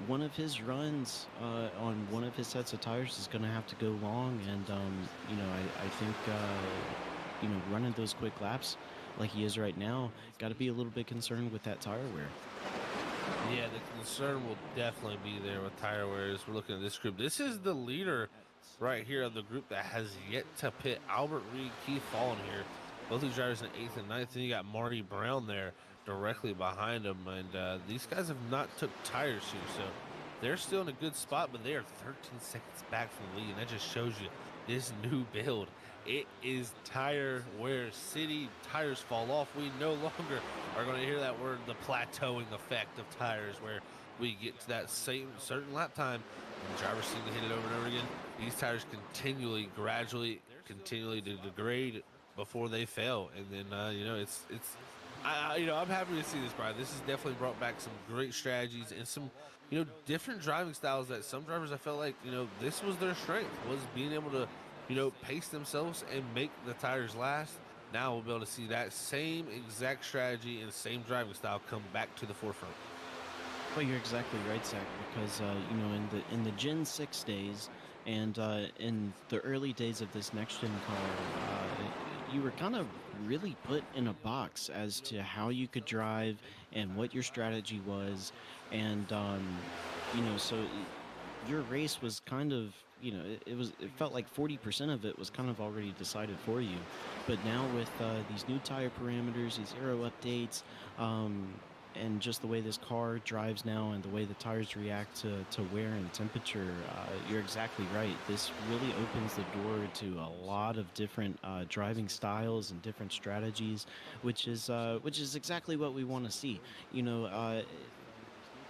one of his runs on one of his sets of tires is going to have to go long, and I think running those quick laps like he is right now, got to be a little bit concerned with that tire wear. Yeah, the concern will definitely be there with tire wear as we're looking at this group. This is the leader right here of the group that has yet to pit. Albert Reed, Keith Fallen here. Both these drivers in 8th and 9th. And you got Marty Brown there directly behind him. And these guys have not took tires here. So they're still in a good spot, but they are 13 seconds back from the lead. And that just shows you this new build. It is tire wear city. Tires fall off. We no longer are going to hear that word, the plateauing effect of tires, where we get to that same certain lap time and the drivers seem to hit it over and over again. These tires continually to degrade before they fail, and then I'm happy to see this, Brian. This has definitely brought back some great strategies and some different driving styles that some drivers I felt like this was their strength, was being able to pace themselves and make the tires last. Now we'll be able to see that same exact strategy and same driving style come back to the forefront. Well, you're exactly right, Zach, because in the Gen 6 days and in the early days of this next gen car, you were kind of really put in a box as to how you could drive and what your strategy was, and so your race was kind of, it felt like 40% of it was kind of already decided for you. But now with these new tire parameters, these aero updates, and just the way this car drives now and the way the tires react to wear and temperature, you're exactly right. This really opens the door to a lot of different driving styles and different strategies, which is exactly what we want to see.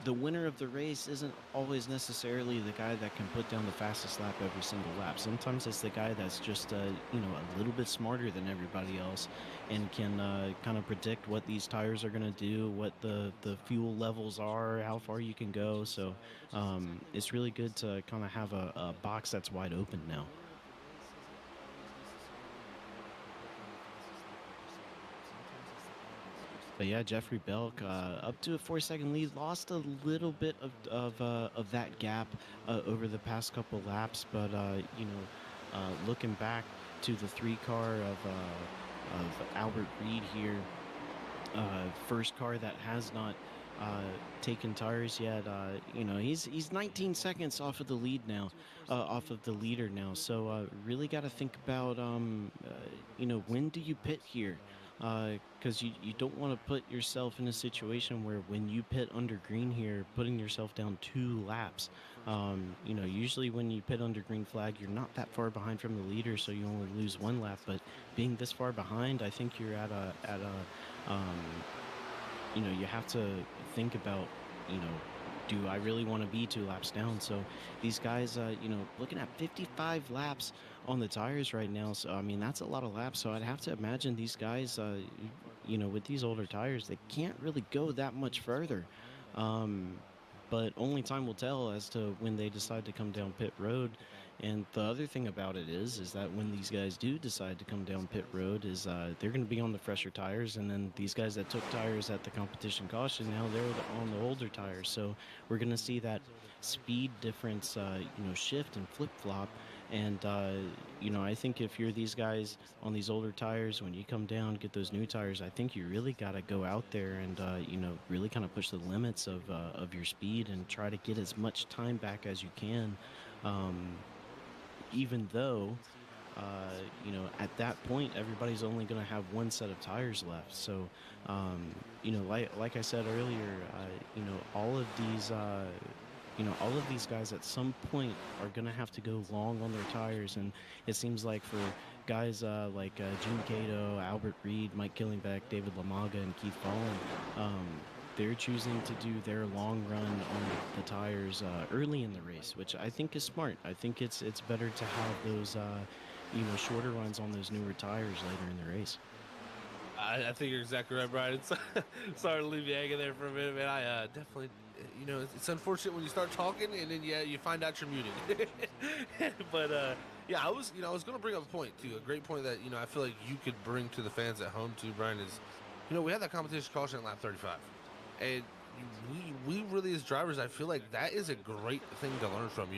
The winner of the race isn't always necessarily the guy that can put down the fastest lap every single lap. Sometimes it's the guy that's just a little bit smarter than everybody else, and can kind of predict what these tires are going to do, what the fuel levels are, how far you can go. So it's really good to kind of have a box that's wide open now. But yeah, Jeffrey Belk up to a 4 second lead, lost a little bit of that gap over the past couple laps, but looking back to the 3 car of Albert Reed here, first car that has not taken tires yet. He's 19 seconds off of the lead now, off of the leader now. So really got to think about when do you pit here? Because you don't want to put yourself in a situation where when you pit under green here, putting yourself down 2 laps. Usually when you pit under green flag, you're not that far behind from the leader, so you only lose 1 lap. But being this far behind, I think you're at a you have to think about, do I really want to be 2 laps down? So these guys, looking at 55 laps on the tires right now. So, I mean, that's a lot of laps. So I'd have to imagine these guys, with these older tires, they can't really go that much further. But only time will tell as to when they decide to come down pit road. And the other thing about it is that when these guys do decide to come down pit road, is they're going to be on the fresher tires, and then these guys that took tires at the competition caution, now they're on the older tires. So we're going to see that speed difference, shift and flip flop And you know, I think if you're these guys on these older tires, when you come down, get those new tires, I think you really got to go out there and you know, really kind of push the limits of your speed and try to get as much time back as you can. Um, Even though you know, at that point, everybody's only going to have one set of tires left. So, you know, like I said earlier, you know, all of these guys at some point are going to have to go long on their tires. And it seems like for guys like Jim Cato, Albert Reed, Mike Killingbeck, David Lamaga, and Keith Fallen, they're choosing to do their long run on the tires early in the race, which I think is smart. I think it's better to have those you know, shorter runs on those newer tires later in the race. I think you're exactly right, Brian. Sorry to leave you hanging there for a minute, man. I definitely, you know, it's unfortunate when you start talking and then you find out you're muted. But yeah, I was going to bring up a point too, a great point that I feel like you could bring to the fans at home too, Brian. Is we had that competition caution at lap 35, and we really as drivers, I feel like that is a great thing to learn from.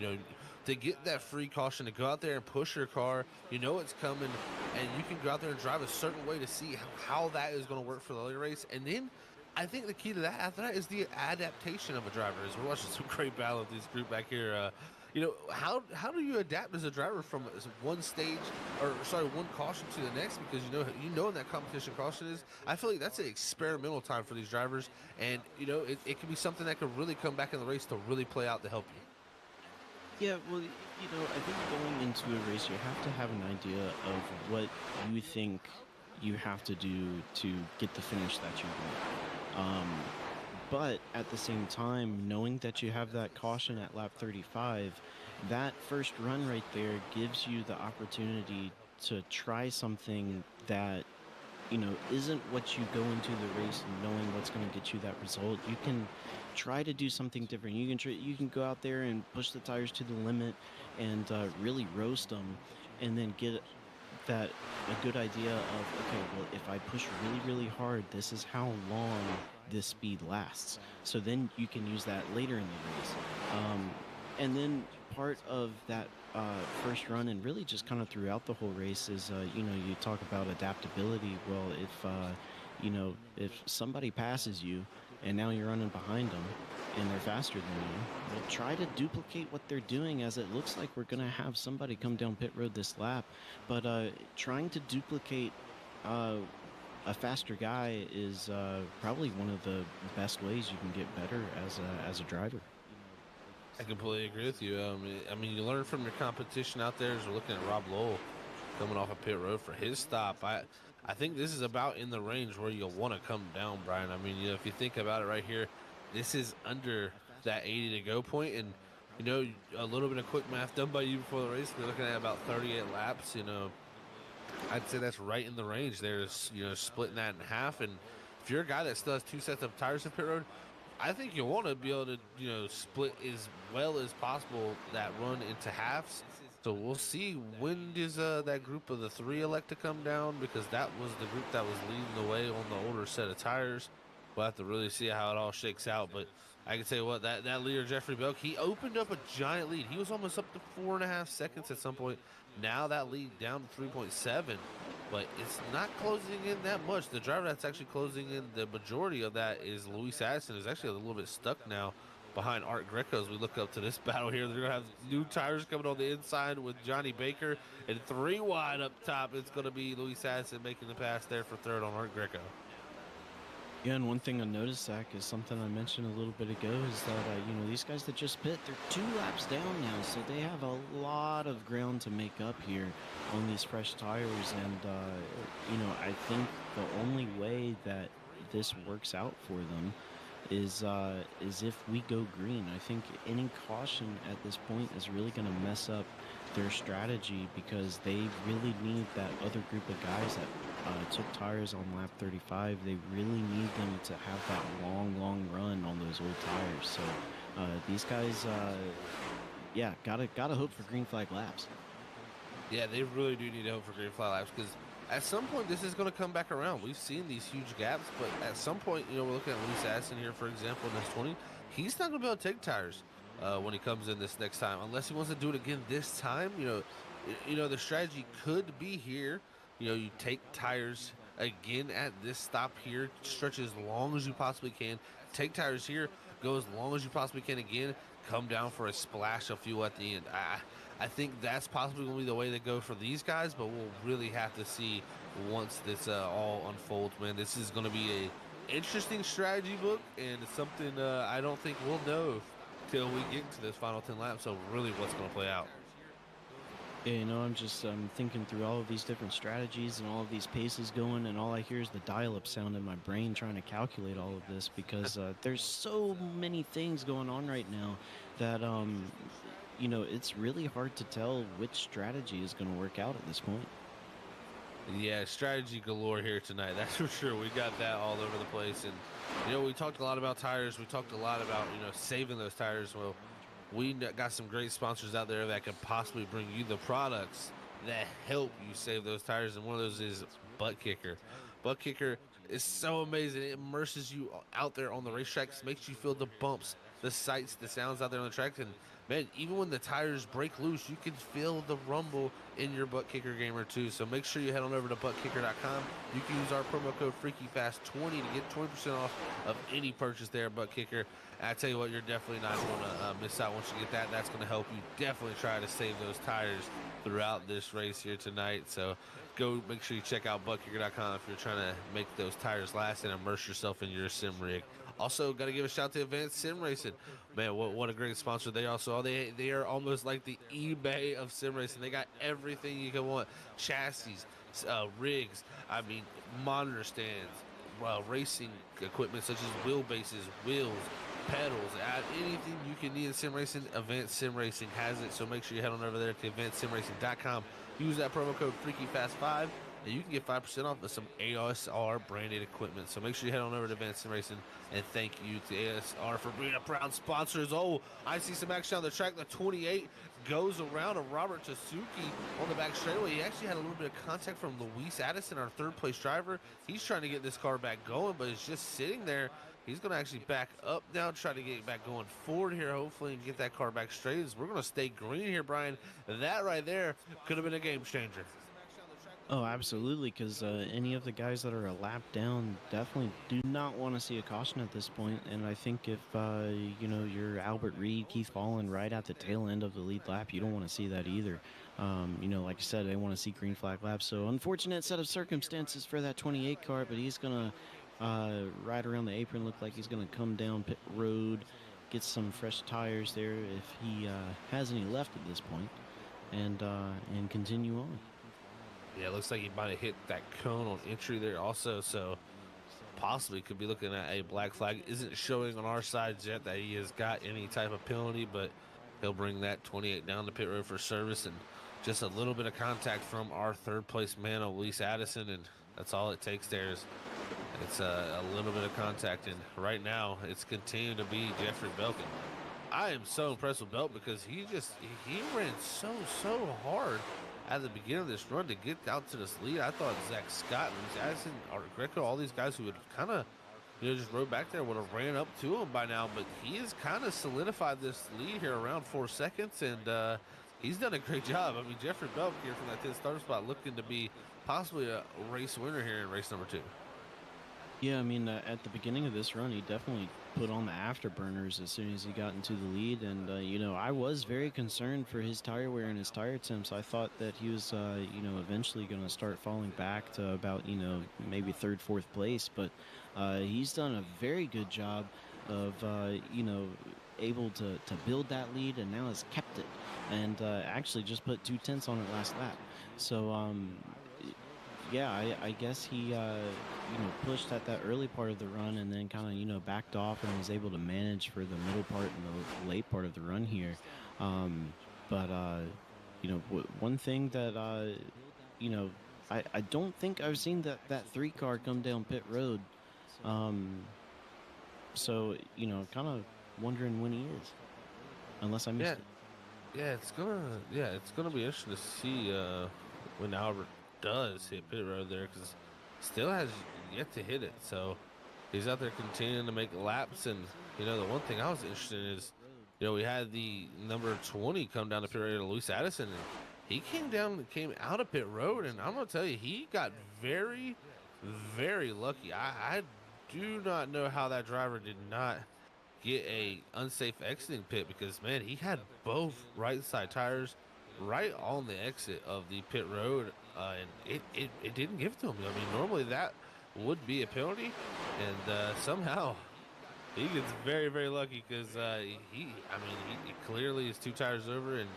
To get that free caution, to go out there and push your car, it's coming, and you can go out there and drive a certain way to see how that is going to work for the later race. And then I think the key to that after that is the adaptation of a driver. As we're watching some great battle of this group back here, how do you adapt as a driver from one stage, one caution to the next? Because in that competition caution is, I feel like that's an experimental time for these drivers, and it can be something that could really come back in the race to really play out to help you. Yeah, well, I think going into a race, you have to have an idea of what you think you have to do to get the finish that you want. But at the same time, knowing that you have that caution at lap 35, that first run right there gives you the opportunity to try something that, isn't what you go into the race and knowing what's going to get you that result. You can try to do something different. You can go out there and push the tires to the limit and really roast them, and then get a good idea of, okay, well, if I push really, really hard, this is how long this speed lasts. So then you can use that later in the race. And then part of that first run, and really just kind of throughout the whole race, is you talk about adaptability. Well, if somebody passes you and now you're running behind them and they're faster than you, well, try to duplicate what they're doing, as it looks like we're going to have somebody come down pit road this lap. But trying to duplicate a faster guy is probably one of the best ways you can get better as a driver. I completely agree with you. I mean, you learn from your competition out there. As we're looking at Rob Lowell coming off a pit road for his stop. I think this is about in the range where you'll want to come down, Brian. I mean, if you think about it right here, this is under that 80 to go point, and a little bit of quick math done by you before the race. We're looking at about 38 laps. I'd say that's right in the range. There's splitting that in half, and if you're a guy that still has two sets of tires in pit road, I think you'll want to be able to split as well as possible that run into halves. So we'll see, when does that group of the three elect to come down, because that was the group that was leading the way on the older set of tires. We'll have to really see how it all shakes out. But I can tell you what, that leader, Jeffrey Belk, he opened up a giant lead. He was almost up to 4.5 seconds at some point. Now that lead down to 3.7, but it's not closing in that much. The driver that's actually closing in the majority of that is Luis Addison, who's actually a little bit stuck now behind Art Greco as we look up to this battle here. They're going to have new tires coming on the inside with Johnny Baker, and 3 wide up top. It's going to be Luis Addison making the pass there for third on Art Greco. Yeah, and one thing I noticed, Zach, is something I mentioned a little bit ago, is that, these guys that just pit, they're 2 laps down now, so they have a lot of ground to make up here on these fresh tires. And, I think the only way that this works out for them is if we go green. I think any caution at this point is really going to mess up their strategy, because they really need that other group of guys that took tires on lap 35. They really need them to have that long run on those old tires. So these guys, gotta hope for green flag laps. Yeah, they really do need to hope for green flag laps, because at some point this is going to come back around. We've seen these huge gaps, but at some point, we're looking at Luis Addison here, for example, in this 20. He's not going to be able to take tires. when he comes in this next time, unless he wants to do it again this time. The strategy could be here. You take tires again at this stop here, stretch as long as you possibly can. Take tires here, go as long as you possibly can again. Come down for a splash of fuel at the end. I think that's possibly going to be the way to go for these guys, but we'll really have to see once this all unfolds, man. This is going to be a interesting strategy book, and it's something I don't think we'll know till we get to this final 10 laps. So really, what's going to play out? Yeah, I'm thinking through all of these different strategies and all of these paces going, and all I hear is the dial-up sound in my brain trying to calculate all of this because there's so many things going on right now that it's really hard to tell which strategy is going to work out at this point. Yeah, strategy galore here tonight. That's for sure. We got that all over the place. And, we talked a lot about tires. We talked a lot about, saving those tires. Well, we got some great sponsors out there that could possibly bring you the products that help you save those tires. And one of those is Butt Kicker. Butt Kicker is so amazing. It immerses you out there on the racetracks, makes you feel the bumps, the sights, the sounds out there on the track. And man, even when the tires break loose, you can feel the rumble in your Butt Kicker gamer too. So make sure you head on over to buttkicker.com. You can use our promo code FreakyFast20 to get 20% off of any purchase there at Butt Kicker. And I tell you what, you're definitely not going to miss out once you get that. That's going to help you definitely try to save those tires throughout this race here tonight. So go make sure you check out buttkicker.com if you're trying to make those tires last and immerse yourself in your sim rig. Also, got to give a shout to Advanced Sim Racing. Man, what a great sponsor they are. So they are almost like the eBay of sim racing. They got everything you can want: chassis, rigs, monitor stands, racing equipment such as wheelbases, wheels, pedals, anything you can need in sim racing. Advanced Sim Racing has it. So make sure you head on over there to advancedsimracing.com. Use that promo code FreakyFast5. And you can get 5% off of some ASR branded equipment. So make sure you head on over to Advanced Sim Racing. And thank you to ASR for being a proud sponsor. I see some action on the track. The 28 goes around a Robert Tasuki on the back straightaway. He actually had a little bit of contact from Luis Addison, our third place driver. He's trying to get this car back going, but it's just sitting there. He's going to actually back up now, try to get it back going forward here, hopefully, and get that car back straight. We're going to stay green here, Brian. That right there could have been a game changer. Oh, absolutely, because any of the guys that are a lap down definitely do not want to see a caution at this point. And I think if, you're Albert Reed, Keith Fallen right at the tail end of the lead lap, you don't want to see that either. Like I said, they want to see green flag laps. So unfortunate set of circumstances for that 28 car, but he's going to ride around the apron, look like he's going to come down pit road, get some fresh tires there if he has any left at this point, and continue on. Yeah, it looks like he might have hit that cone on entry there also, so possibly could be looking at a black flag. Isn't showing on our side yet that he has got any type of penalty, but he'll bring that 28 down the pit road for service, and just a little bit of contact from our third place man, Luis Addison, and that's all it takes there. It's a little bit of contact, and right now it's continuing to be Jeffrey Belkin. I am so impressed with Belt because he ran so hard at the beginning of this run to get out to this lead. I thought Zach Scott and Luis Addison, or Greco, all these guys who would kind of, just rode back there would have ran up to him by now. But he has kind of solidified this lead here around 4 seconds, and he's done a great job. Jeffrey Belk here from that 10th start spot looking to be possibly a race winner here in race number 2. Yeah, at the beginning of this run, he definitely put on the afterburners as soon as he got into the lead. And, I was very concerned for his tire wear and his tire temps. I thought that he was, eventually going to start falling back to about, maybe third, fourth place. But he's done a very good job of, able to build that lead, and now has kept it. And actually just put 2/10 on it last lap. So, yeah, I guess he, pushed at that early part of the run and then kind of, backed off and was able to manage for the middle part and the late part of the run here. But one thing that, I don't think I've seen that 3 car come down pit road. So, kind of wondering when he is, unless I missed it. Yeah, it's gonna be interesting to see when Albert does hit pit road there, because still has yet to hit it. So he's out there continuing to make laps, and the one thing I was interested in is we had the number 20 come down the pit road, Luis Addison, and he came out of pit road, and I'm gonna tell you, he got very, very lucky. I do not know how that driver did not get a unsafe exiting pit, because man, he had both right side tires right on the exit of the pit road, and it didn't give it to him. I mean, normally that would be a penalty, and somehow he gets very, very lucky, because he clearly is 2 tires over and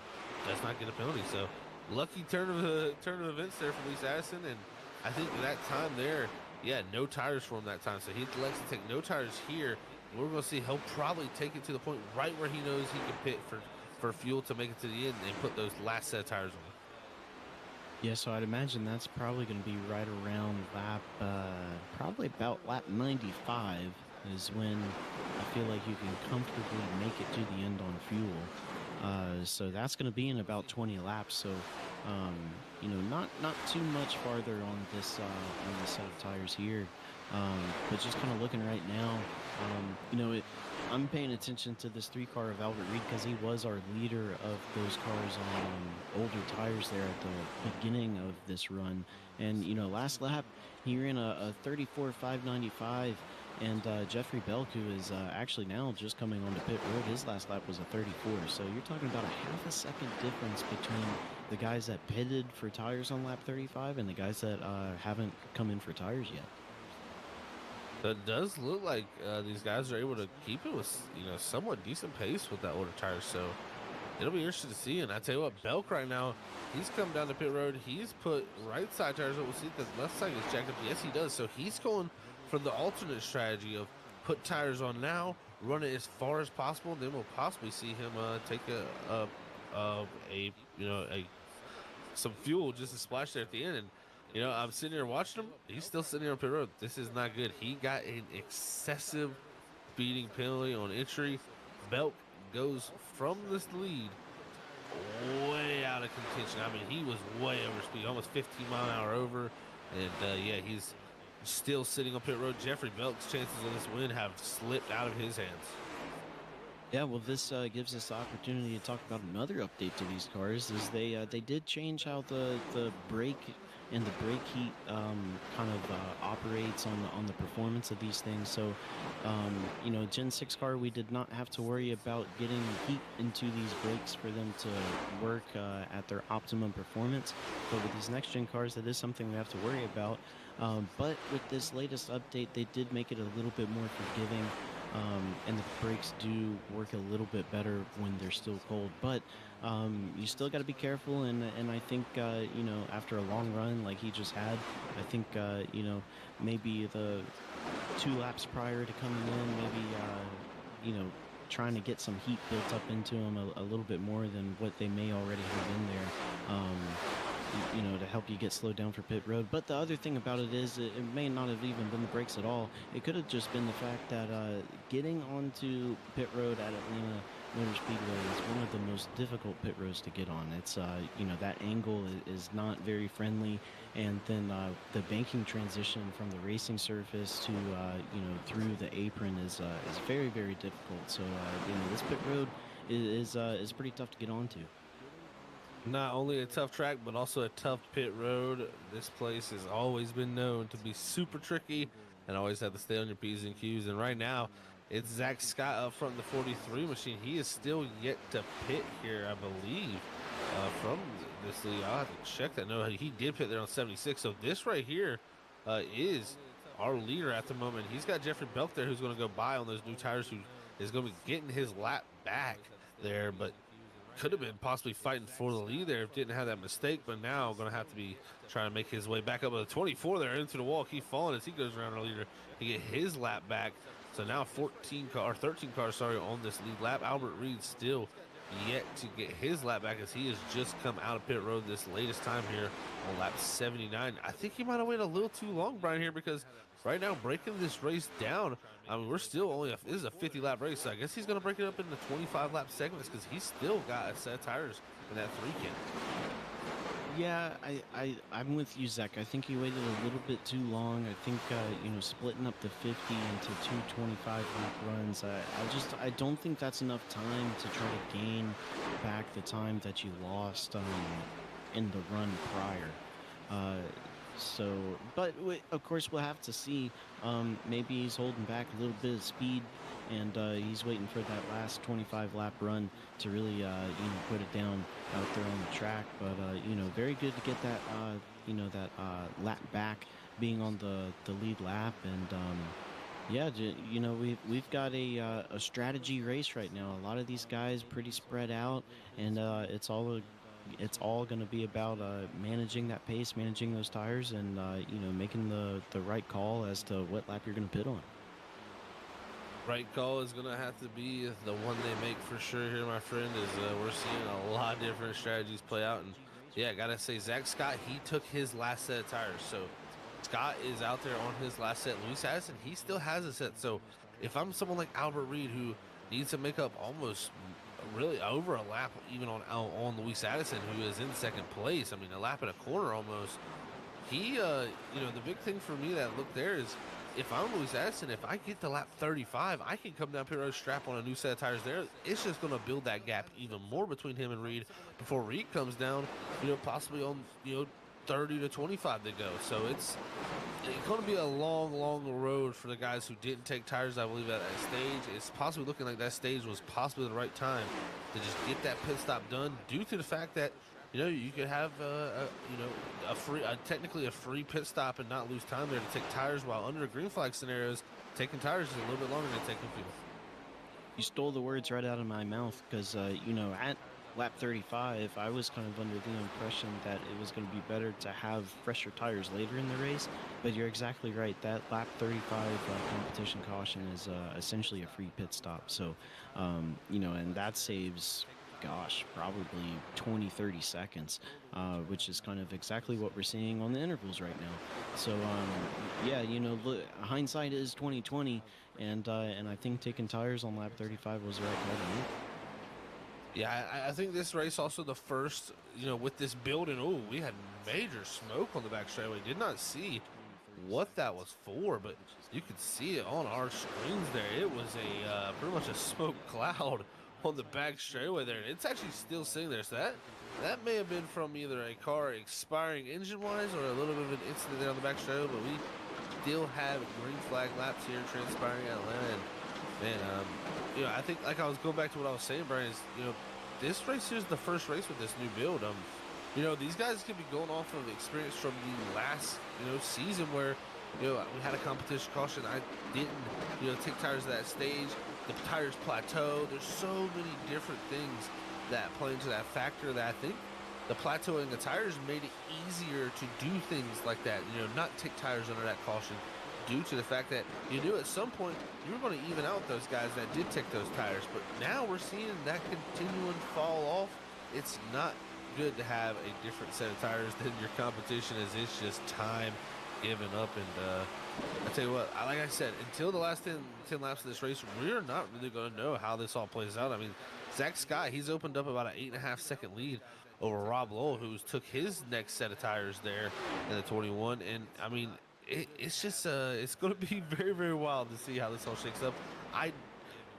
does not get a penalty. So lucky turn of events there for Luis Addison, and I think that time there, yeah, no tires for him that time. So he elects to take no tires here. We're going to see he'll probably take it to the point right where he knows he can pit for fuel to make it to the end and put those last set of tires on. Yeah, so I'd imagine that's probably going to be right around lap, probably about lap 95 is when I feel like you can comfortably make it to the end on fuel. So that's going to be in about 20 laps. So, not too much farther on this set of tires here. But just kind of looking right now, I'm paying attention to this 3-car of Albert Reed because he was our leader of those cars on older tires there at the beginning of this run. And, last lap, he ran a 34.595. And Jeffrey Belk, who is actually now just coming onto pit road, his last lap was a 34. So you're talking about a half a second difference between the guys that pitted for tires on lap 35 and the guys that haven't come in for tires yet. It does look like these guys are able to keep it with somewhat decent pace with that older tires. So it'll be interesting to see. And I tell you what, Belk right now, he's come down the pit road. He's put right side tires up. We'll see that the left side is jacked up. Yes, he does. So he's going for the alternate strategy of put tires on now, run it as far as possible. Then we'll possibly see him take some fuel just to splash there at the end. And I'm sitting here watching him. He's still sitting here on pit road. This is not good. He got an excessive speeding penalty on entry. Belk goes from this lead way out of contention. I mean, he was way over speed, almost 15 mile an hour over. And he's still sitting on pit road. Jeffrey Belk's chances of this win have slipped out of his hands. Yeah, well, this gives us the opportunity to talk about another update to these cars. Is they did change how the brake and the brake heat operates on the performance of these things. So, Gen 6 car, we did not have to worry about getting heat into these brakes for them to work at their optimum performance. But with these next gen cars, that is something we have to worry about. But with this latest update, they did make it a little bit more forgiving. And the brakes do work a little bit better when they're still cold, but you still got to be careful. And I think after a long run like he just had, I think maybe the 2 laps prior to coming in, maybe trying to get some heat built up into him a little bit more than what they may already have in there. To help you get slowed down for pit road. But the other thing about it is it may not have even been the brakes at all. It could have just been the fact that getting onto pit road at Atlanta Motor Speedway is one of the most difficult pit roads to get on. It's that angle is not very friendly, and then the banking transition from the racing surface to through the apron is very, very difficult. So this pit road is pretty tough to get onto. Not only a tough track, but also a tough pit road. This place has always been known to be super tricky and always have to stay on your P's and Q's. And right now, it's Zach Scott up front in the 43 machine. He is still yet to pit here, I believe, from this lead. I'll have to check that. No, he did pit there on 76. So this right here is our leader at the moment. He's got Jeffrey Belk there, who's going to go by on those new tires, who is going to be getting his lap back there, but could have been possibly fighting for the lead there if didn't have that mistake, but now going to have to be trying to make his way back up with a 24 there into the wall. Keep falling as he goes around our leader to get his lap back. So now 13 cars on this lead lap. Albert Reed still yet to get his lap back as he has just come out of pit road this latest time here on lap 79. I think he might have waited a little too long, Brian, here, because right now breaking this race down, I mean, we're still this is a 50 lap race, so I guess he's going to break it up into 25 lap segments because he's still got a set of tires in that 3 can. Yeah, I'm with you, Zach. I think he waited a little bit too long. I think splitting up the 50 into two 25 lap runs. I don't think that's enough time to try to gain back the time that you lost in the run prior. Uh, but of course we'll have to see. Maybe he's holding back a little bit of speed, and he's waiting for that last 25 lap run to really put it down out there on the track. But very good to get that lap back, being on the lead lap, and yeah, we've got a strategy race right now. A lot of these guys pretty spread out, and it's all going to be about managing that pace, managing those tires, and making the right call as to what lap you're going to pit on. Right call is going to have to be the one they make for sure here, my friend, is we're seeing a lot of different strategies play out. And yeah, I got to say, Zach Scott, he took his last set of tires. So Scott is out there on his last set. Luis Addison, he still has a set. So if I'm someone like Albert Reed who needs to make up almost really over a lap even on Luis Addison, who is in second place, I mean, a lap and a quarter almost, he, the big thing for me that look there is, if I'm Luis Addison, if I get to lap 35, I can come down pit road, strap on a new set of tires there. It's just going to build that gap even more between him and Reed before Reed comes down, possibly on, 30 to 25 to go. So it's going to be a long, long road for the guys who didn't take tires, I believe, at that stage. It's possibly looking like that stage was possibly the right time to just get that pit stop done due to the fact that you could have technically a free pit stop and not lose time there to take tires, while under green flag scenarios, taking tires is a little bit longer than taking fuel. You stole the words right out of my mouth, because at lap 35, I was kind of under the impression that it was going to be better to have fresher tires later in the race. But you're exactly right. That lap 35 competition caution is essentially a free pit stop. So, and that saves, gosh, probably 20-30 seconds, which is kind of exactly what we're seeing on the intervals right now. So yeah, hindsight is 2020, and I think taking tires on lap 35 was the right call to make. Yeah, I think this race also the first, with this building, we had major smoke on the back straightaway. Did not see what that was for, but you could see it on our screens there. It was a pretty much a smoke cloud on the back straightaway there. It's actually still sitting there, so that may have been from either a car expiring engine-wise or a little bit of an incident there on the back straightaway, but we still have green flag laps here transpiring at Atlanta. And man, I think, like I was going back to what I was saying, Brian, is, this race here is the first race with this new build. These guys could be going off of experience from the last, season where, we had a competition caution. I didn't, take tires at that stage. The tires plateau. There's so many different things that play into that factor that I think the plateauing the tires made it easier to do things like that. Not take tires under that caution, due to the fact that you knew at some point you were going to even out those guys that did take those tires. But now we're seeing that continuing fall off. It's not good to have a different set of tires than your competition, as it's just time given up. And I tell you what, like I said, until the last 10 laps of this race, we're not really going to know how this all plays out. I mean, Zach Scott, he's opened up about an 8.5 second lead over Rob Lowell, who's took his next set of tires there in the 21. And I mean, it's just it's going to be very, very wild to see how this all shakes up. I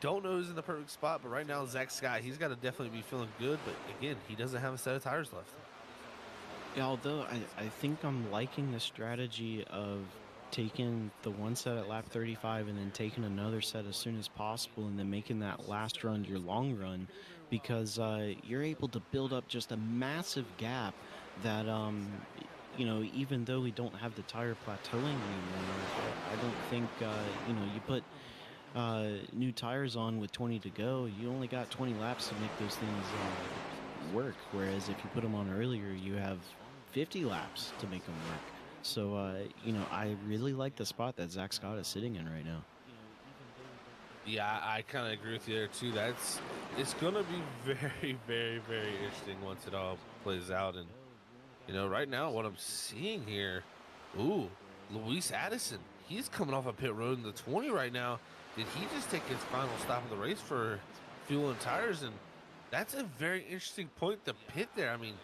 don't know who's in the perfect spot, but right now Zach Scott, he's got to definitely be feeling good. But again, he doesn't have a set of tires left. Yeah, although I think I'm liking the strategy of taking the one set at lap 35 and then taking another set as soon as possible, and then making that last run your long run, because you're able to build up just a massive gap that even though we don't have the tire plateauing anymore, I don't think you put new tires on with 20 to go, you only got 20 laps to make those things work, whereas if you put them on earlier, you have 50 laps to make them work. So, I really like the spot that Zach Scott is sitting in right now. Yeah, I kind of agree with you there, too. It's going to be very, very, very interesting once it all plays out. And, right now, what I'm seeing here, Luis Addison, he's coming off a pit road in the 20 right now. Did he just take his final stop of the race for fuel and tires? And that's a very interesting point to pit there. I mean,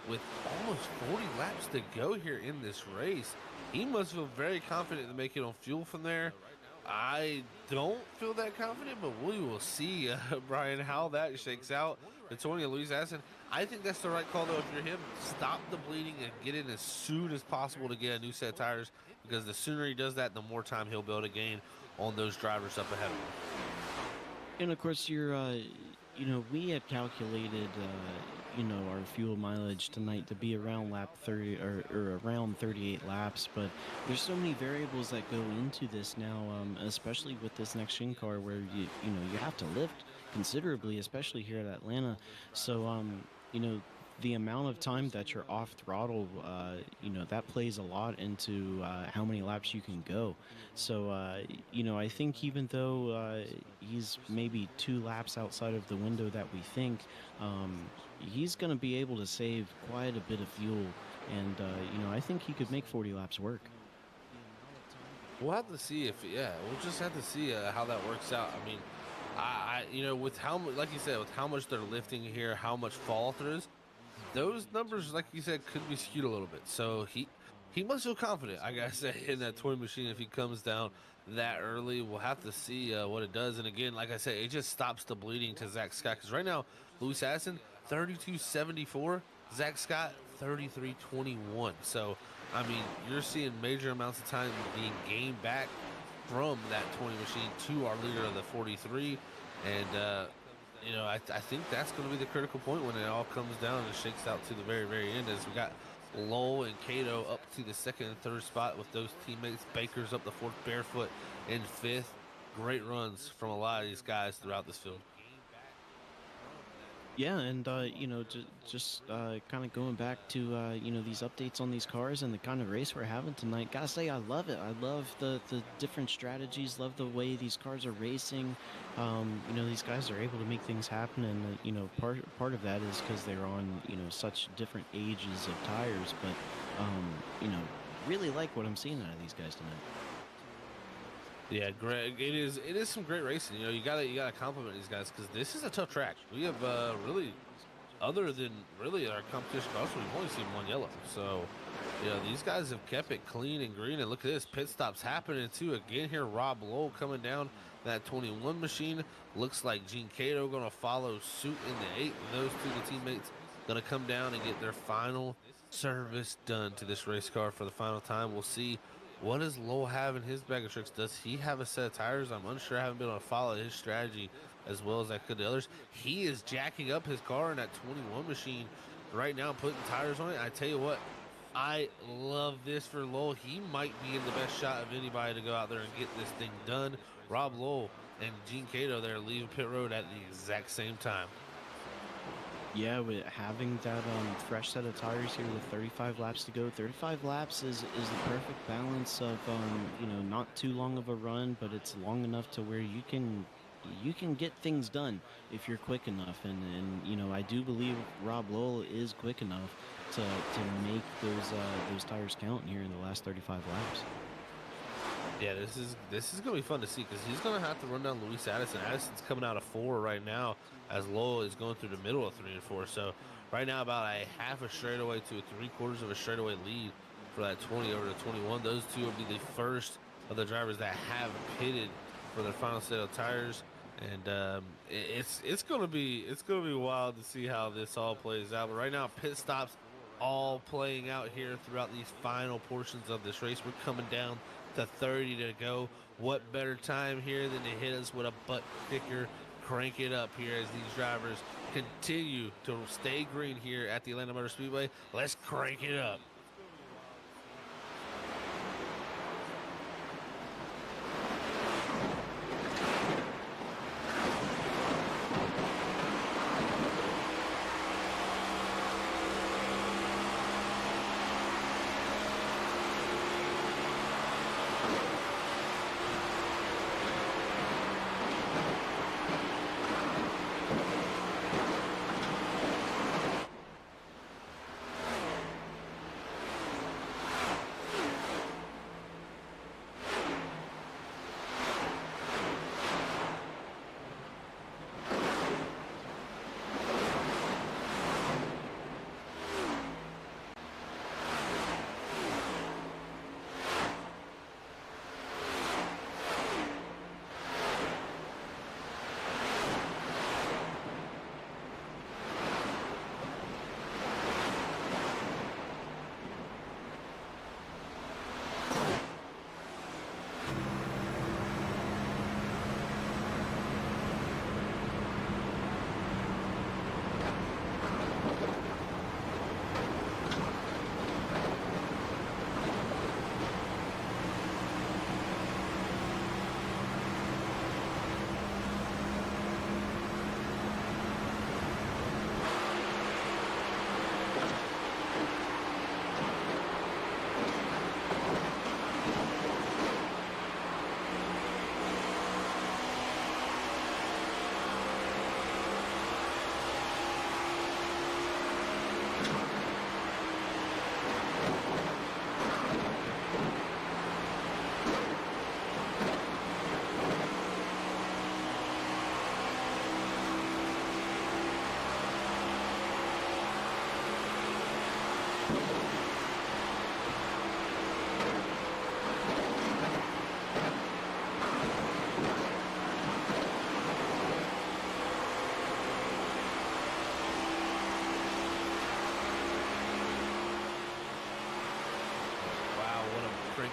with almost 40 laps to go here in this race. He must feel very confident to make it on fuel from there. I don't feel that confident, but we will see, Brian, how that shakes out. Antonio Luis Aston, I think that's the right call, though. If you're him, stop the bleeding and get in as soon as possible to get a new set of tires, because the sooner he does that, the more time he'll be able to gain on those drivers up ahead of him. And of course, we had calculated, our fuel mileage tonight to be around lap 30 or around 38 laps. But there's so many variables that go into this now, especially with this next gen car, where you have to lift considerably, especially here at Atlanta. So, the amount of time that you're off throttle, that plays a lot into how many laps you can go. So, I think even though he's maybe 2 laps outside of the window that we think, he's going to be able to save quite a bit of fuel. And, I think he could make 40 laps work. We'll have to see we'll just have to see how that works out. I mean, with how much, like you said, with how much they're lifting here, how much fall throughs, those numbers, like you said, could be skewed a little bit. So he must feel confident, I gotta say, in that toy machine if he comes down that early. We'll have to see what it does. And again, like I said, it just stops the bleeding to Zach Scott, because right now, Luis Aston, 32.74, Zach Scott, 33.21. So, I mean, you're seeing major amounts of time being gained back from that 20 machine to our leader of the 43. And, I think that's going to be the critical point when it all comes down and shakes out to the very, very end, as we got Lowell and Cato up to the second and third spot with those teammates. Baker's up the fourth, Barefoot in fifth. Great runs from a lot of these guys throughout this field. Yeah, and just kind of going back to these updates on these cars and the kind of race we're having tonight. Gotta say, I love it. I love the different strategies. Love the way these cars are racing. These guys are able to make things happen, and part of that is because they're on such different ages of tires. But really like what I'm seeing out of these guys tonight. Yeah, great. It is some great racing. You gotta compliment these guys, because this is a tough track. We have really, other than really our competition, also we've only seen one yellow. So, these guys have kept it clean and green. And look at this, pit stops happening too. Again here, Rob Lowell coming down that 21 machine. Looks like Gene Cato gonna follow suit in the 8. Those two, the teammates, gonna come down and get their final service done to this race car for the final time. We'll see. What does Lowell have in his bag of tricks? Does he have a set of tires? I'm unsure. I haven't been able to follow his strategy as well as I could the others. He is jacking up his car in that 21 machine right now, putting tires on it. I tell you what, I love this for Lowell. He might be in the best shot of anybody to go out there and get this thing done. Rob Lowell and Gene Cato there leaving pit road at the exact same time. Yeah, with having that fresh set of tires here with 35 laps to go. 35 laps is the perfect balance of not too long of a run, but it's long enough to where you can get things done if you're quick enough. And I do believe Rob Lowell is quick enough to make those tires count here in the last 35 laps. Yeah, this is gonna be fun to see, because he's gonna have to run down Luis Addison. Addison's coming out of 4 right now, as Lowell is going through the middle of 3 and 4. So right now, about a half a straightaway to a 3/4 of a straightaway lead for that 20 over to 21. Those two will be the first of the drivers that have pitted for their final set of tires. And it's gonna be wild to see how this all plays out. But right now, pit stops all playing out here throughout these final portions of this race. We're coming down to 30 to go. What better time here than to hit us with a butt kicker, crank it up here as these drivers continue to stay green here at the Atlanta Motor Speedway. Let's crank it up.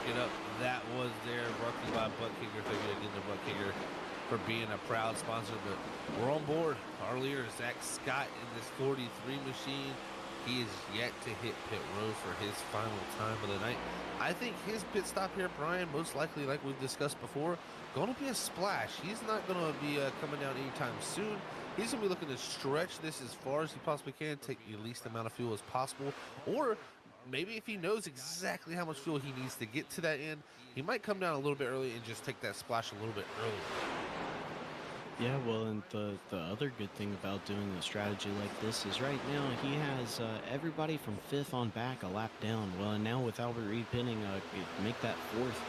it up. That was there, brought to you by Butt Kicker. Thank you again to Butt Kicker for being a proud sponsor. But we're on board. Our leader, Zach Scott, in this 43 machine. He is yet to hit pit road for his final time of the night. I think his pit stop here, Brian, most likely, like we've discussed before, going to be a splash. He's not going to be coming down anytime soon. He's going to be looking to stretch this as far as he possibly can, take the least amount of fuel as possible, or maybe if he knows exactly how much fuel he needs to get to that end, he might come down a little bit early and just take that splash a little bit earlier. Yeah, well, and the other good thing about doing a strategy like this is right now he has everybody from 5th on back a lap down. Well, and now with Albert Reed pinning, make that fourth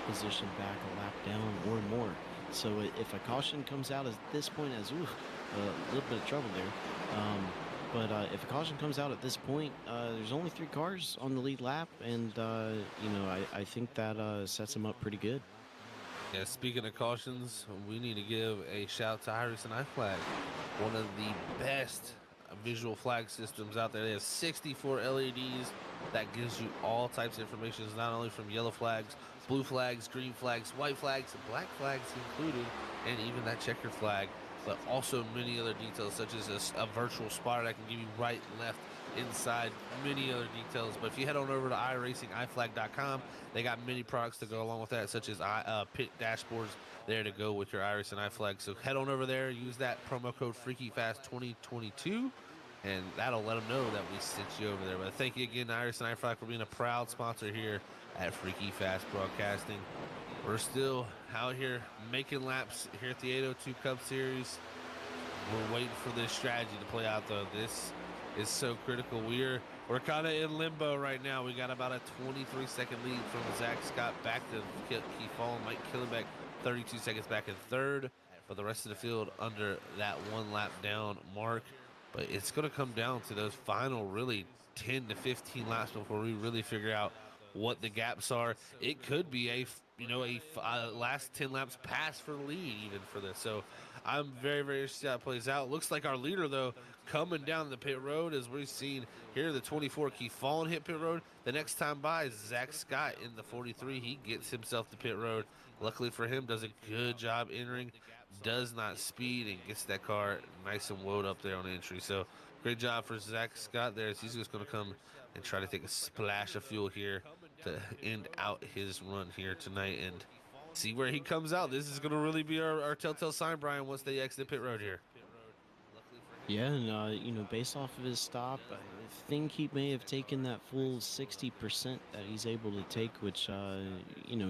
position back a lap down or more. So if a caution comes out at this point as, a little bit of trouble there. But if a caution comes out at this point, there's only 3 cars on the lead lap, and I think that sets him up pretty good. Yeah, speaking of cautions, we need to give a shout to iRacing iFlag, one of the best visual flag systems out there. They have 64 LEDs that gives you all types of information, not only from yellow flags, blue flags, green flags, white flags, and black flags included, and even that checkered flag, but also many other details such as a virtual spotter that can give you right, left, inside, many other details. But if you head on over to iRacingIFlag.com, they got many products to go along with that, such as pit dashboards there to go with your iRacing iFlag. So head on over there, use that promo code Freaky Fast 2022, and that'll let them know that we sent you over there. But thank you again to iRacing iFlag for being a proud sponsor here at Freaky Fast Broadcasting. We're still out here making laps here at the 802 Cup Series. We're waiting for this strategy to play out, though. This is so critical. We're kind of in limbo right now. We got about a 23-second lead from Zach Scott back to Keith Fallon, Mike Killenbeck 32 seconds back in 3rd, but the rest of the field under that 1 lap down mark. But it's going to come down to those final really 10 to 15 laps before we really figure out what the gaps are. It could be a last 10 laps pass for the lead even for this. So I'm very, very interested how it plays out. Looks like our leader, though, coming down the pit road, as we've seen here, the 24 Keith Fallon hit pit road. The next time by is Zach Scott in the 43. He gets himself to pit road. Luckily for him, does a good job entering, does not speed, and gets that car nice and woed up there on entry. So great job for Zach Scott there, as he's just going to come and try to take a splash of fuel here to end out his run here tonight and see where he comes out. This is going to really be our telltale sign, Brian, once they exit pit road here. Yeah, and based off of his stop, I think he may have taken that full 60% that he's able to take, which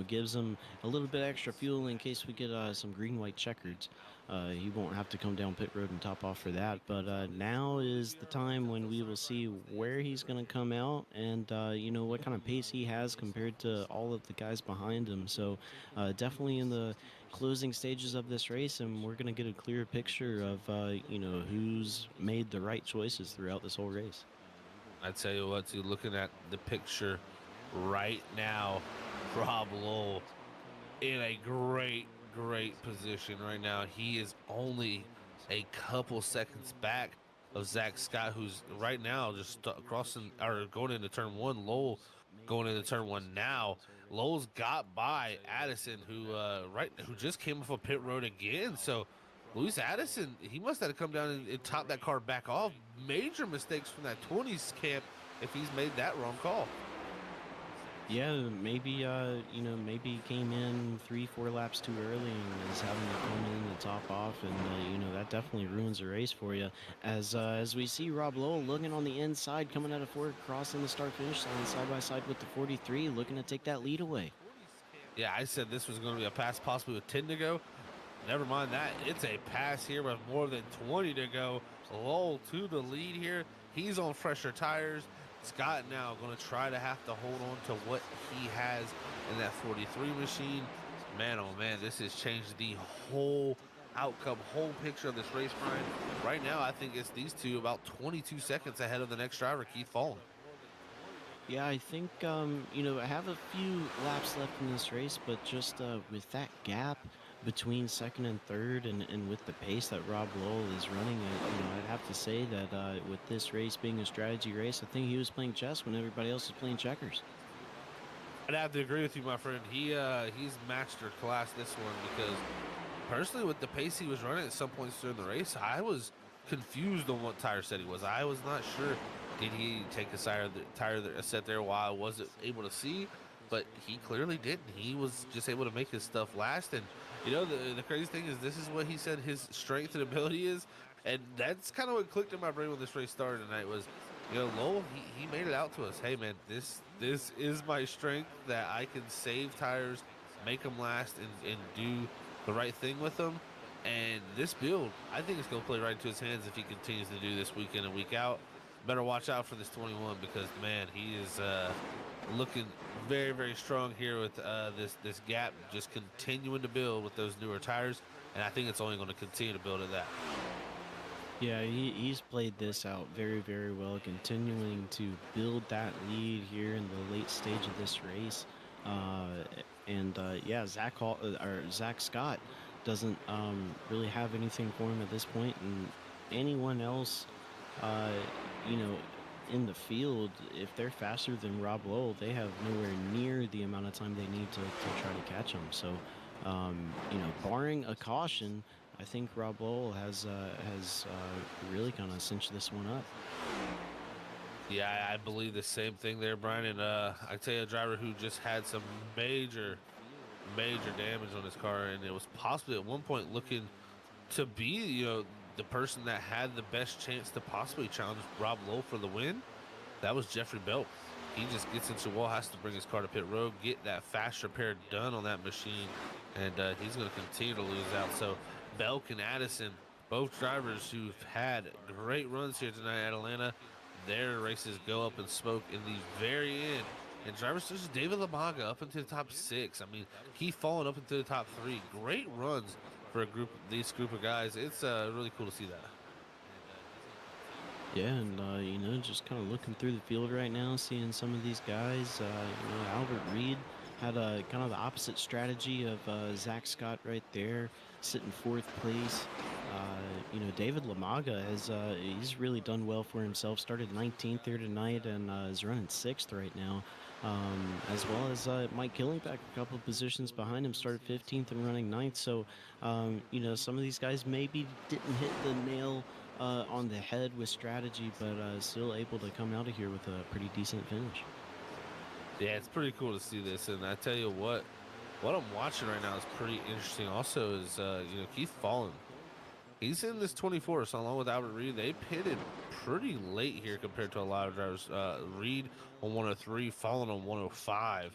gives him a little bit extra fuel in case we get some green-white checkers. He won't have to come down pit road and top off for that. But now is the time when we will see where he's going to come out and what kind of pace he has compared to all of the guys behind him. So definitely in the closing stages of this race, and we're going to get a clearer picture of who's made the right choices throughout this whole race. I tell you what, too, looking at the picture right now, Rob Lowell in a great position right now. He is only a couple seconds back of Zach Scott, who's right now just crossing or going into turn 1. Lowell going into turn 1 now. Lowell's got by Addison, who just came off a pit road again. So Luis Addison, he must have come down and top that car back off. Major mistakes from that 20s camp if he's made that wrong call. Yeah, maybe maybe he came in 3-4 laps too early and is having to come in and top off, and that definitely ruins a race for you. As we see Rob Lowell looking on the inside, coming out of 4, crossing the start-finish line side by side with the 43, looking to take that lead away. Yeah, I said this was going to be a pass possibly with 10 to go. Never mind that. It's a pass here with more than 20 to go. Lowell to the lead here. He's on fresher tires. Scott now going to try to have to hold on to what he has in that 43 machine. Man, oh man, this has changed the whole outcome, whole picture of this race, Brian. Right now, I think it's these two about 22 seconds ahead of the next driver, Keith Fallon. Yeah, I think, I have a few laps left in this race, but just with that gap between 2nd and 3rd and with the pace that Rob Lowell is running, I'd have to say that with this race being a strategy race, I think he was playing chess when everybody else was playing checkers. I'd have to agree with you, my friend. He's master class this one because personally, with the pace he was running at some points during the race, I was confused on what tire set he was. I was not sure. Did he take a tire set there while I wasn't able to see? But he clearly didn't. He was just able to make his stuff last. And you know, the crazy thing is, this is what he said his strength and ability is, and that's kind of what clicked in my brain when this race started tonight. Was you know, Lowell, he made it out to us. Hey, man, this is my strength, that I can save tires, make them last, and do the right thing with them. And this build, I think it's going to play right into his hands if he continues to do this week in and week out. Better watch out for this 21 because, man, he is looking very, very strong here with this gap just continuing to build with those newer tires. And I think it's only going to continue to build at that. Yeah, he's played this out very, very well, continuing to build that lead here in the late stage of this race. Yeah, Zach Scott doesn't really have anything for him at this point, and anyone else, uh, you know, in the field, if they're faster than Rob Lowell, they have nowhere near the amount of time they need to try to catch him. So, barring a caution, I think Rob Lowell has really kind of cinched this one up. Yeah, I believe the same thing there, Brian. And I tell you, a driver who just had some major damage on his car, and it was possibly at one point looking to be, the person that had the best chance to possibly challenge Rob Lowe for the win. That was Jeffrey Bell. He just gets into the wall, has to bring his car to pit road, get that fast repair done on that machine, and he's going to continue to lose out. So Belk and Addison, both drivers who've had great runs here tonight at Atlanta, their races go up in smoke in the very end. And drivers such as David Lamaga up into the top 6. I mean, Keith Fallen up into the top 3. Great runs for this group of guys. It's really cool to see that. Yeah, and just kind of looking through the field right now, seeing some of these guys. Albert Reed had a kind of the opposite strategy of Zach Scott right there, sitting 4th place. David Lamaga he's really done well for himself. Started 19th there tonight and is running 6th right now. As well as Mike Killingback, a couple of positions behind him, started 15th and running 9th. So, some of these guys maybe didn't hit the nail on the head with strategy, but still able to come out of here with a pretty decent finish. Yeah, it's pretty cool to see this. And I tell you what I'm watching right now is pretty interesting. Also is, Keith Fallen. He's in this 24, so along with Albert Reed, they pitted pretty late here compared to a lot of drivers. Reed on 103, Fallen on 105.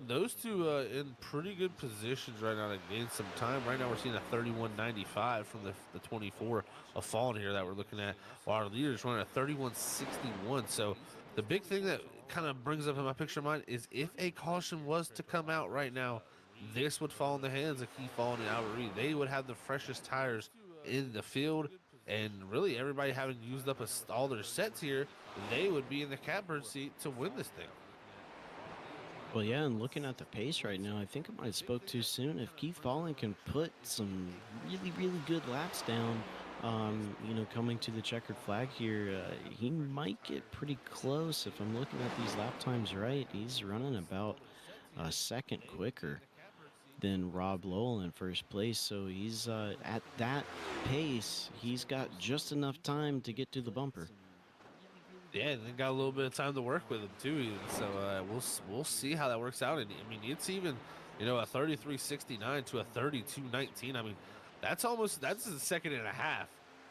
Those two in pretty good positions right now to gain some time. Right now we're seeing a 31.95 from the 24 of Fallen here that we're looking at, while our leaders running a 31.61. So the big thing that kind of brings up in my picture of mind is if a caution was to come out right now, this would fall in the hands of Keith Fallen and Albert Reed. They would have the freshest tires in the field, and really everybody having used up all their sets here, they would be in the catbird seat to win this thing. Well, yeah, and looking at the pace right now, I think I might have spoke too soon. If Keith Fallen can put some really, really good laps down, coming to the checkered flag here, he might get pretty close. If I'm looking at these lap times right, he's running about a second quicker than Rob Lowell in first place. So he's at that pace, he's got just enough time to get to the bumper. Yeah, and they got a little bit of time to work with him too. So we'll see how that works out. And I mean, it's even a 33.69 to a 32.19. I mean, that's a second and a half.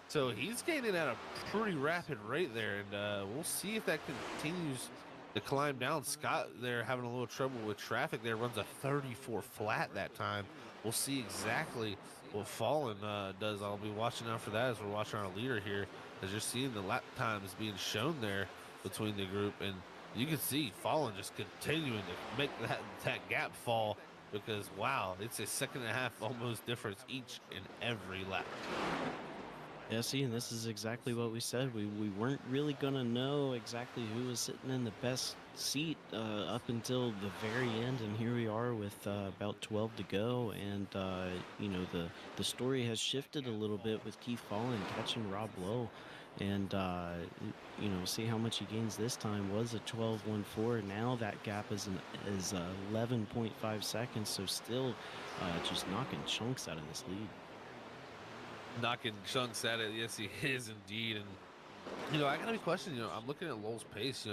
So he's gaining at a pretty rapid rate there, and we'll see if that continues to climb down. Scott there having a little trouble with traffic there, runs a 34 flat that time. We'll see exactly what Fallen does. I'll be watching out for that as we're watching our leader here, as you're seeing the lap times being shown there between the group, and you can see Fallen just continuing to make that gap fall, because wow, it's a second and a half almost difference each and every lap. Yeah, see, and this is exactly what we said. We weren't really going to know exactly who was sitting in the best seat up until the very end, and here we are with about 12 to go, and, the story has shifted a little bit with Keith Fallen catching Rob Lowe. and see how much he gains this time. Was a 12.14. Now that gap is 11.5 seconds. So still, just knocking chunks out of this lead. Knocking chunks at it. Yes, he is indeed. And I gotta be questioning. I'm looking at Lowell's pace.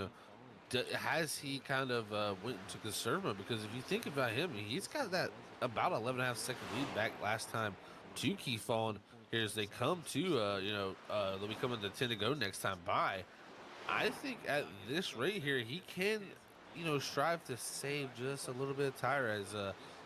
Has he kind of went into conserve mode? Because if you think about him, he's got that about 11.5 second lead back last time to Keith Fallen. Here as they come to, they'll be coming to 10 to go next time by. I think at this rate here, he can, strive to save just a little bit of tire as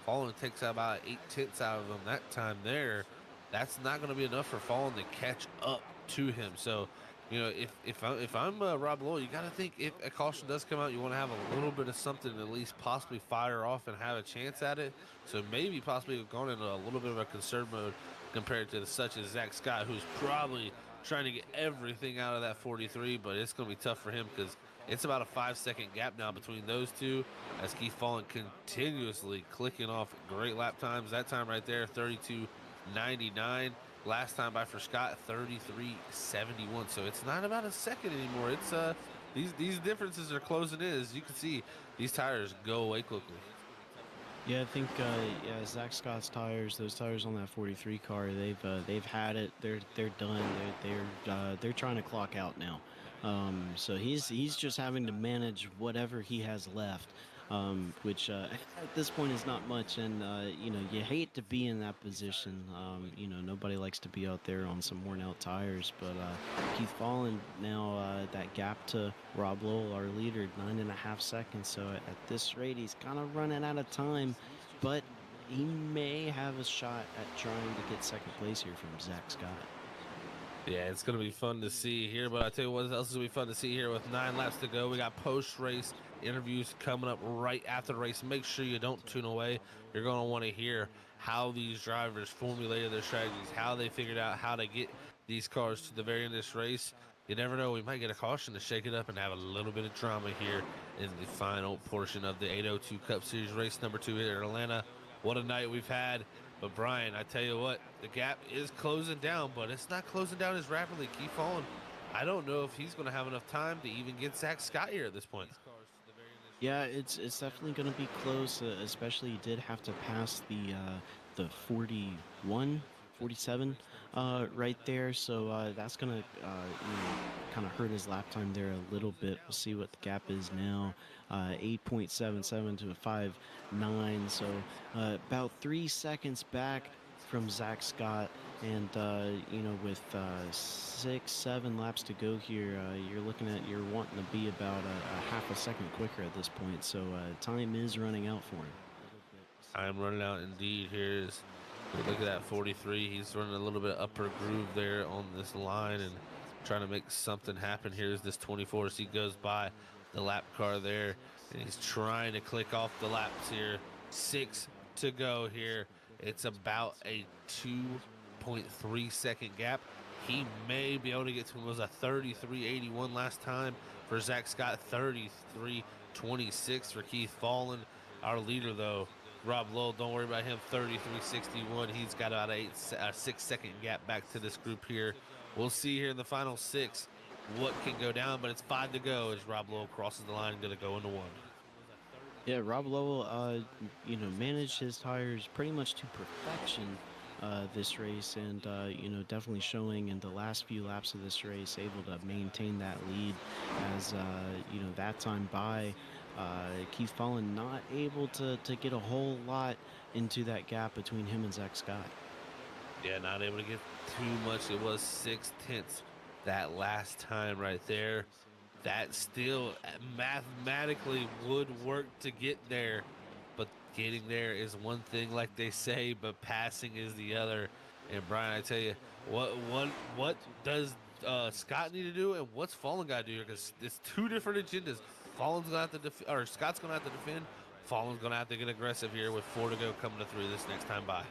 Fallen takes about 8/10 out of him that time there. That's not going to be enough for Fallen to catch up to him. So, if I'm Rob Lowell, you got to think if a caution does come out, you want to have a little bit of something to at least possibly fire off and have a chance at it. So maybe possibly going into a little bit of a conserve mode compared to such as Zach Scott, who's probably trying to get everything out of that 43, but it's going to be tough for him because it's about a 5 second gap now between those two as Keith Fallen continuously clicking off great lap times. That time right there, 32.99. Last time by for Scott, 33.71. So it's not about a second anymore. It's these differences are closing in. As you can see, these tires go away quickly. Yeah, I think Zach Scott's tires, those tires on that 43 car, they've had it. They're done. They're trying to clock out now. So he's just having to manage whatever he has left, which at this point is not much. And you hate to be in that position. Nobody likes to be out there on some worn out tires. But Keith Fallen now that gap to Rob Lowell, our leader, 9.5 seconds. So at this rate, he's kind of running out of time, but he may have a shot at trying to get second place here from Zach Scott. Yeah, it's going to be fun to see here, but I tell you what else is going to be fun to see here with 9 laps to go. We got post-race interviews coming up right after the race. Make sure you don't tune away. You're going to want to hear how these drivers formulated their strategies, how they figured out how to get these cars to the very end of this race. You never know, we might get a caution to shake it up and have a little bit of drama here in the final portion of the 802 Cup Series race number 2 here in Atlanta. What a night we've had. But Brian, I tell you what, the gap is closing down, but it's not closing down as rapidly. Keep falling. I don't know if he's going to have enough time to even get Zach Scott here at this point. Yeah, it's definitely going to be close, especially he did have to pass the 41, 47 right there, so that's going to kind of hurt his lap time there a little bit. We'll see what the gap is now. 8.77 to a 5.9, so about 3 seconds back from Zach Scott. And with 6-7 laps to go here, you're wanting to be about a half a second quicker at this point. So time is running out for him. I'm running out indeed. Here's look at that 43. He's running a little bit upper groove there on this line and trying to make something happen. Here's this 24 as he goes by the lap car there, and he's trying to click off the laps here. 6 to go here. It's about a 2.3 second gap. He may be able to get to him. It was a 33.81 last time for Zach Scott, 33.26 for Keith Fallen. Our leader, though, Rob Lowell, don't worry about him, 33.61. He's got about a 6 second gap back to this group here. We'll see here in the final 6 what can go down, but it's 5 to go as Rob Lowell crosses the line and going to go into 1. Yeah, Rob Lowell, managed his tires pretty much to perfection this race, and definitely showing in the last few laps of this race, able to maintain that lead as that time by Keith Fallen not able to get a whole lot into that gap between him and Zach Scott. Yeah, not able to get too much. It was 6/10 that last time right there. That still mathematically would work to get there, but getting there is one thing, like they say, but passing is the other. And Brian, I tell you, what does Scott need to do, and what's Fallen got to do? Because it's 2 different agendas. Fallen's gonna have to or Scott's gonna have to defend. Fallen's gonna have to get aggressive here with 4 to go coming to 3 this next time by.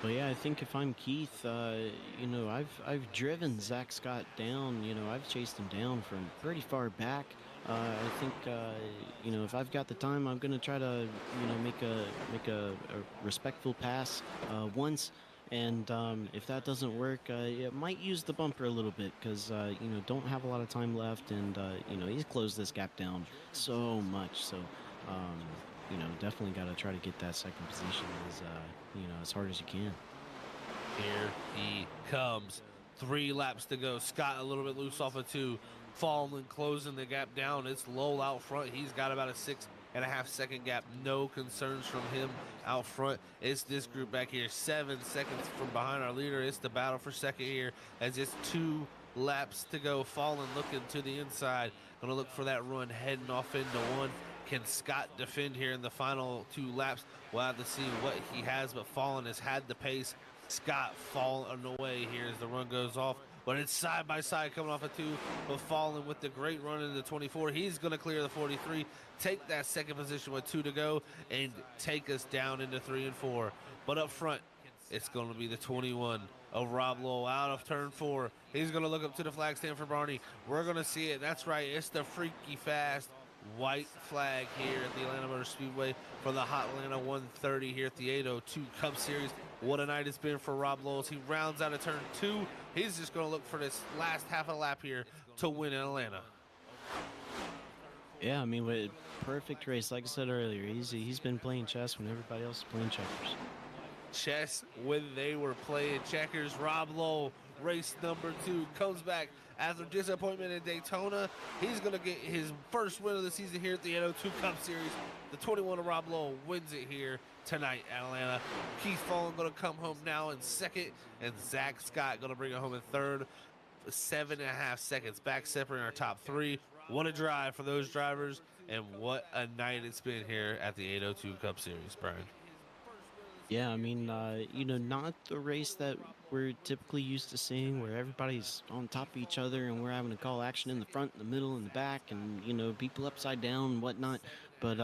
Well, yeah, I think if I'm Keith, I've driven Zach Scott down. I've chased him down from pretty far back. I think if I've got the time, I'm gonna try to make a respectful pass once. And if that doesn't work, it might use the bumper a little bit because don't have a lot of time left, and he's closed this gap down so much. So definitely got to try to get that second position as hard as you can. Here he comes. 3 laps to go. Scott a little bit loose off of 2. Falling, closing the gap down. It's Lowell out front. He's got about a 6.5 second gap. No concerns from him out front. It's this group back here. 7 seconds from behind our leader. It's the battle for second here as it's 2 laps to go. Falling looking to the inside. Gonna look for that run heading off into 1. Can Scott defend here in the final 2 laps? We'll have to see what he has, but Fallen has had the pace. Scott falling away here as the run goes off, but it's side by side coming off of 2, but Fallen with the great run in the 24. He's going to clear the 43, take that second position with 2 to go, and take us down into 3 and 4. But up front, it's going to be the 21 of Rob Lowell out of turn 4. He's going to look up to the flag stand for Barney. We're going to see it. That's right. It's the Freaky Fast white flag here at the Atlanta Motor Speedway for the Hot Atlanta 130 here at the 802 Cup Series. What a night it's been for Rob Lowell. He rounds out of turn 2. He's just going to look for this last half a lap here to win in Atlanta. Yeah, I mean, with perfect race. Like I said earlier, he's been playing chess when everybody else is playing checkers. Chess when they were playing checkers. Rob Lowell, race number 2, comes back after disappointment in Daytona. He's going to get his first win of the season here at the 802 Cup Series. The 21 of Rob Lowell wins it here tonight at Atlanta. Keith Fallen going to come home now in second, and Zach Scott going to bring it home in third. 7.5 seconds back, separating our top 3. What a drive for those drivers, and what a night it's been here at the 802 Cup Series, Brian. Yeah, I mean, not the race that we're typically used to seeing where everybody's on top of each other and we're having to call action in the front, in the middle, and the back, and, people upside down and whatnot. But,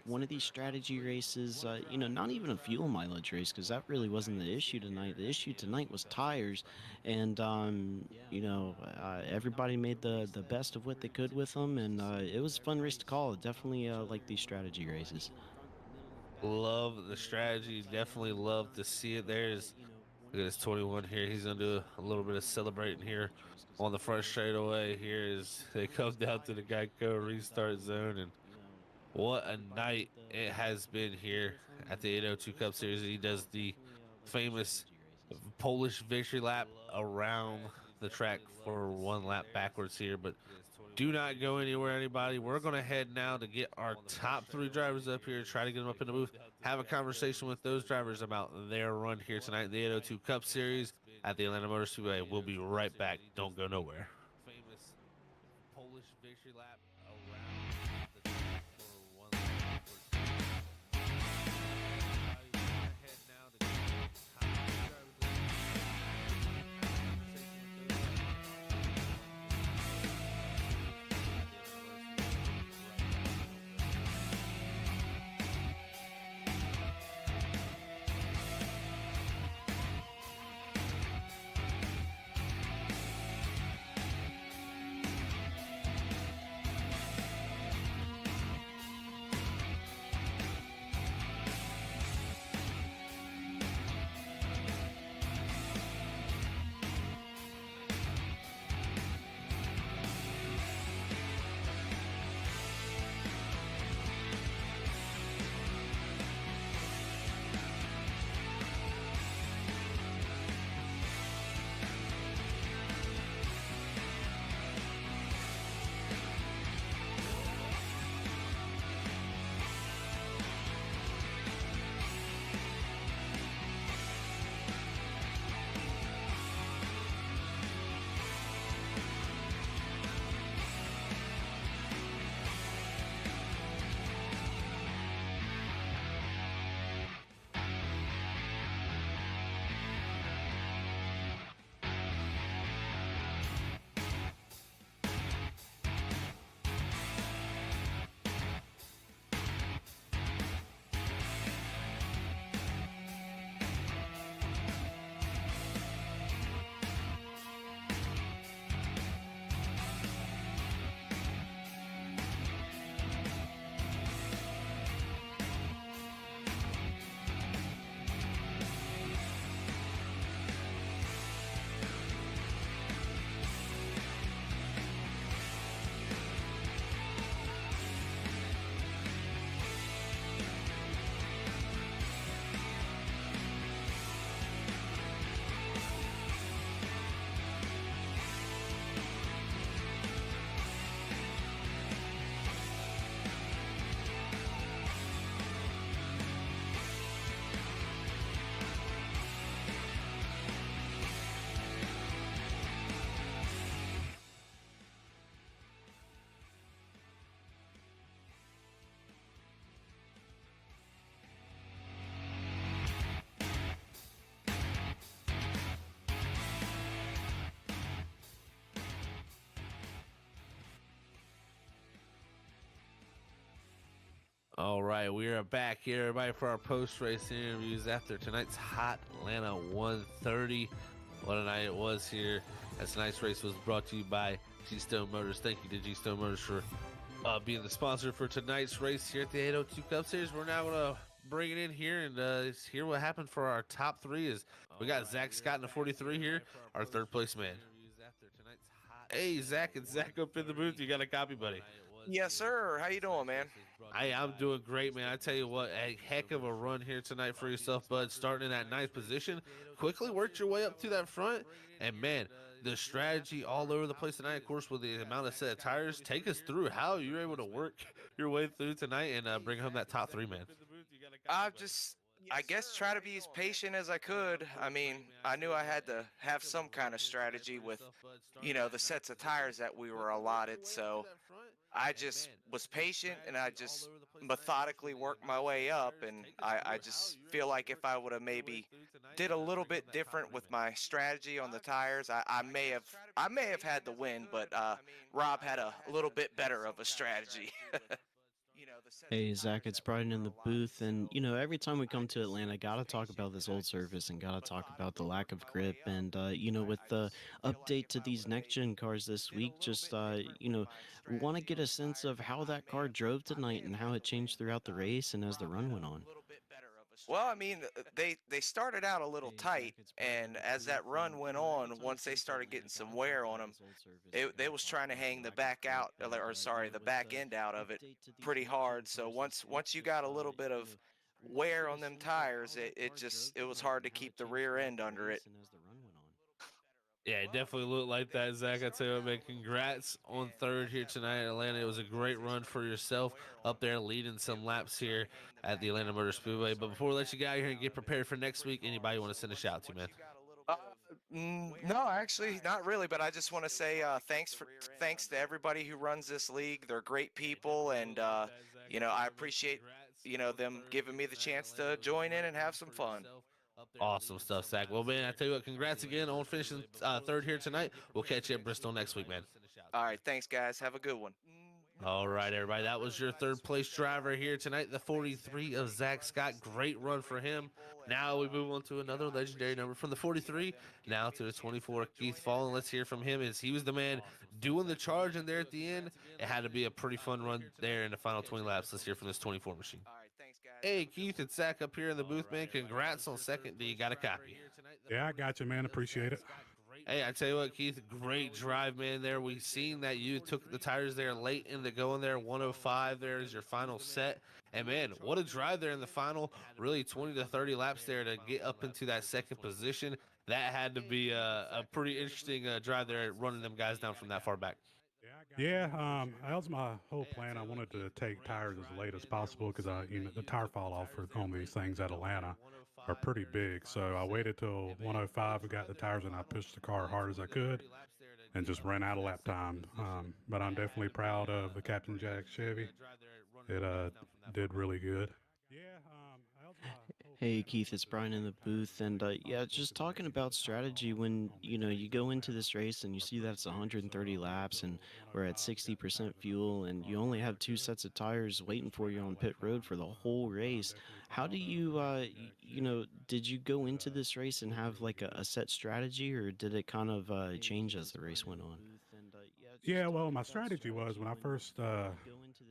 one of these strategy races, not even a fuel mileage race, because that really wasn't the issue tonight. The issue tonight was tires. And, everybody made the best of what they could with them. And it was a fun race to call. Definitely like these strategy races. Love the strategy. Definitely love to see it. Look at this 21 here. He's going to do a little bit of celebrating here on the front straightaway. Here as they come down to the Geico restart zone. And what a night it has been here at the 802 Cup Series. He does the famous Polish victory lap around the track for 1 lap backwards here. But do not go anywhere, anybody. We're going to head now to get our top 3 drivers up here, try to get them up in the booth, have a conversation with those drivers about their run here tonight in the 802 Cup Series at the Atlanta Motor Speedway. We'll be right back. Don't go nowhere. Famous Polish victory lap around the track for 1 lap backwards. Head now to get our top 3 drivers. All right, we are back here, everybody, for our post-race interviews after tonight's hot Atlanta 130. What a night it was here. As tonight's race was brought to you by G-Stone Motors. Thank you to G-Stone Motors for being the sponsor for tonight's race here at the 802 Cup Series. We're now going to bring it in here and hear what happened for our top three. Is we got Zach Scott in the 43 here, our third place man. Hey, Zach, it's Zach up in the booth. You got a copy, buddy? Yes, sir. How you doing, man? I'm doing great, man. I tell you what, a heck of a run here tonight for yourself, bud. Starting in that ninth position, quickly worked your way up to that front, and man, the strategy all over the place tonight. Of course, with the amount of set of tires, take us through how you were able to work your way through tonight and bring home that top three, man. I guess, try to be as patient as I could. I mean, I knew I had to have some kind of strategy with, the sets of tires that we were allotted. So I just was patient and I just methodically worked my way up. And I just feel like if I would have maybe did a little bit different with my strategy on the tires, I may have had the win, but Rob had a little bit better of a strategy. Hey, Zach, it's Brian in the booth. And, every time we come to Atlanta, got to talk about this old service and got to talk about the lack of grip. And, with the update to these next gen cars this week, just, want to get a sense of how that car drove tonight and how it changed throughout the race and as the run went on. Well, I mean, they started out a little tight, and as that run went on, once they started getting some wear on them, they was trying to hang the back out, or sorry, the back end out of it pretty hard. So once you got a little bit of wear on them tires, it was hard to keep the rear end under it. Yeah, it definitely looked like that, Zach. I tell you what, man, congrats on third here tonight in Atlanta. It was a great run for yourself up there leading some laps here at the Atlanta Motor Speedway. But before we let you get out here and get prepared for next week, anybody you want to send a shout to, man? No, actually, not really. But I just want to say thanks to everybody who runs this league. They're great people, and I appreciate them giving me the chance to join in and have some fun. Awesome stuff, Zach. Well, man, I tell you what, congrats again on finishing third here tonight. We'll catch you at Bristol next week, man. All right, thanks, guys. Have a good one. All right, everybody. That was your third place driver here tonight, the 43 of Zach Scott. Great run for him. Now we move on to another legendary number from the 43, now to the 24, Keith Fallen. Let's hear from him as he was the man doing the charge in there at the end. It had to be a pretty fun run there in the final 20 laps. Let's hear from this 24 machine. Hey, Keith, it's Zach up here in the booth, man. Congrats on second. Do you got a copy? Yeah, I got you, man. Appreciate it. Hey, I tell you what, Keith, great drive, man. There, we seen that you took the tires there late in the going there. 105 there is your final set. And man, what a drive there in the final, really 20 to 30 laps there to get up into that second position. That had to be a pretty interesting drive there, running them guys down from that far back. Yeah, that was my whole plan. I wanted to take tires as late as possible because the tire fall off on these things at Atlanta are pretty big. So I waited till 105. We got the tires and I pushed the car hard as I could and just ran out of lap time. But I'm definitely proud of the Captain Jack Chevy. It did really good. Hey Keith, it's Brian in the booth, and yeah, just talking about strategy when you go into this race and you see that it's 130 laps and we're at 60% fuel and you only have two sets of tires waiting for you on pit road for the whole race. How do you, did you go into this race and have like a set strategy, or did it kind of change as the race went on? Yeah, well, my strategy was when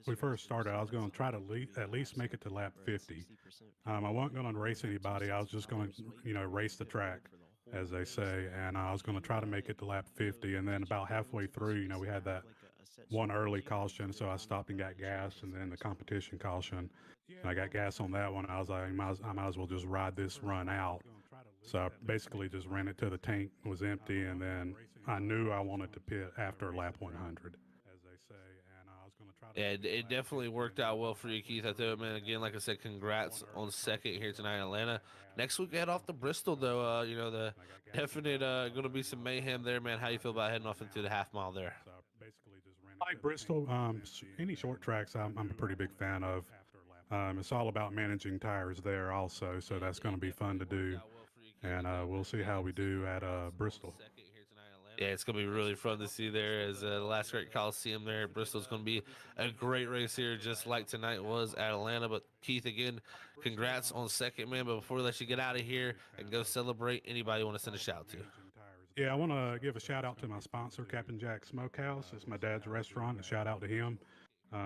we first started, I was going to try to at least make it to lap 50. I wasn't going to race anybody. I was just going to, race the track, as they say, and I was going to try to make it to lap 50. And then about halfway through, we had that one early caution, so I stopped and got gas, and then the competition caution. And I got gas on that one. I was like, I might as well just ride this run out. So I basically just ran it till the tank was empty, and then I knew I wanted to pit after lap 100, as they say. And I was going to try to. Yeah, it definitely worked out well for you, Keith. I tell you, man, again, like I said, congrats on second here tonight in Atlanta. Next week, head off to Bristol, though. The definite going to be some mayhem there, man. How you feel about heading off into the half mile there? Like Bristol, any short tracks I'm a pretty big fan of. It's all about managing tires there also, so that's going to be fun to do. And we'll see how we do at Bristol. Yeah, it's going to be really fun to see there as the last great Coliseum there at Bristol's going to be a great race here, just like tonight was at Atlanta. But Keith, again, congrats on second, man. But before we let you get out of here and go celebrate, anybody want to send a shout to? Yeah, I want to give a shout out to my sponsor, Captain Jack Smokehouse. It's my dad's restaurant. A shout out to him.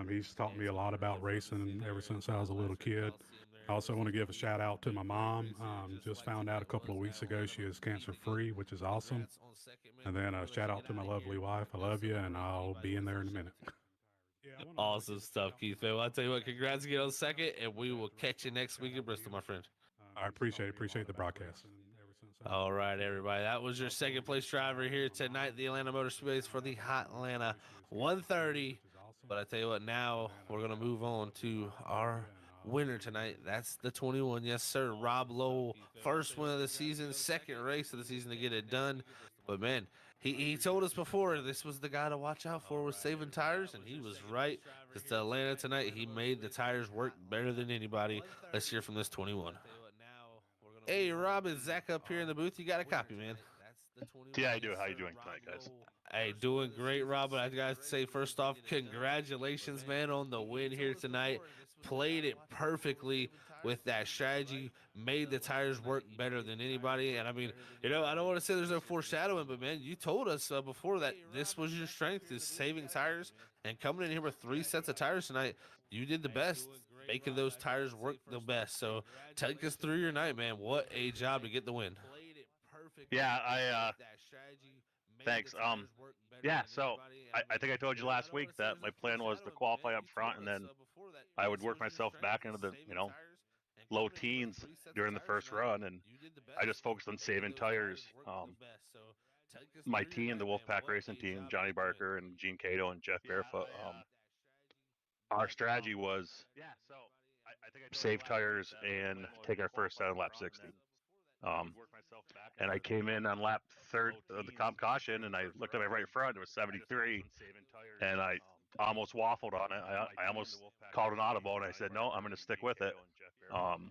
He's taught me a lot about racing ever since I was a little kid. I also want to give a shout out to my mom. Just found out a couple of weeks ago she is cancer free, which is awesome. And then a shout out to my lovely wife. I love you, and I'll be in there in a minute. Awesome stuff, Keith. Man. Well, I'll tell you what, congrats again on second, and we will catch you next week in Bristol, my friend. I appreciate the broadcast. All right, everybody. That was your second place driver here tonight, the Atlanta Motor Speedways for the Hot Atlanta 130. But I tell you what, now we're going to move on to our winner tonight. That's the 21. Yes, sir. Rob Lowell, first win of the season, second race of the season to get it done. But man, he told us before this was the guy to watch out for with saving tires, and he was right. Because to Atlanta tonight, he made the tires work better than anybody. Let's hear from this 21. Hey, Rob, is Zach up here in the booth? You got a copy, man. Yeah, I do. How you doing tonight, guys? Hey, doing great, Rob. But I got to say, first off, congratulations, man, on the win here tonight. Played it perfectly with that strategy, made the tires work better than anybody. And I mean, I don't want to say there's no foreshadowing, but man, you told us before that this was your strength, is saving tires. And coming in here with 3 sets of tires tonight, you did the best, making those tires work the best. So take us through your night, man. What a job to get the win. Yeah, thanks. Yeah, so I think I told you last week that my plan was to qualify up front, and then I would work myself back into the, low teens during the first run, and I just focused on saving tires. My team, the Wolfpack Racing team, Johnny Barker and Gene Cato and Jeff Barefoot, our strategy was save tires and take our first out on lap 60. And I came in on lap third of the comp caution, and I looked at my right front. It was 73, and I almost waffled on it. I almost called an audible, and I said, no, I'm going to stick with it. I'm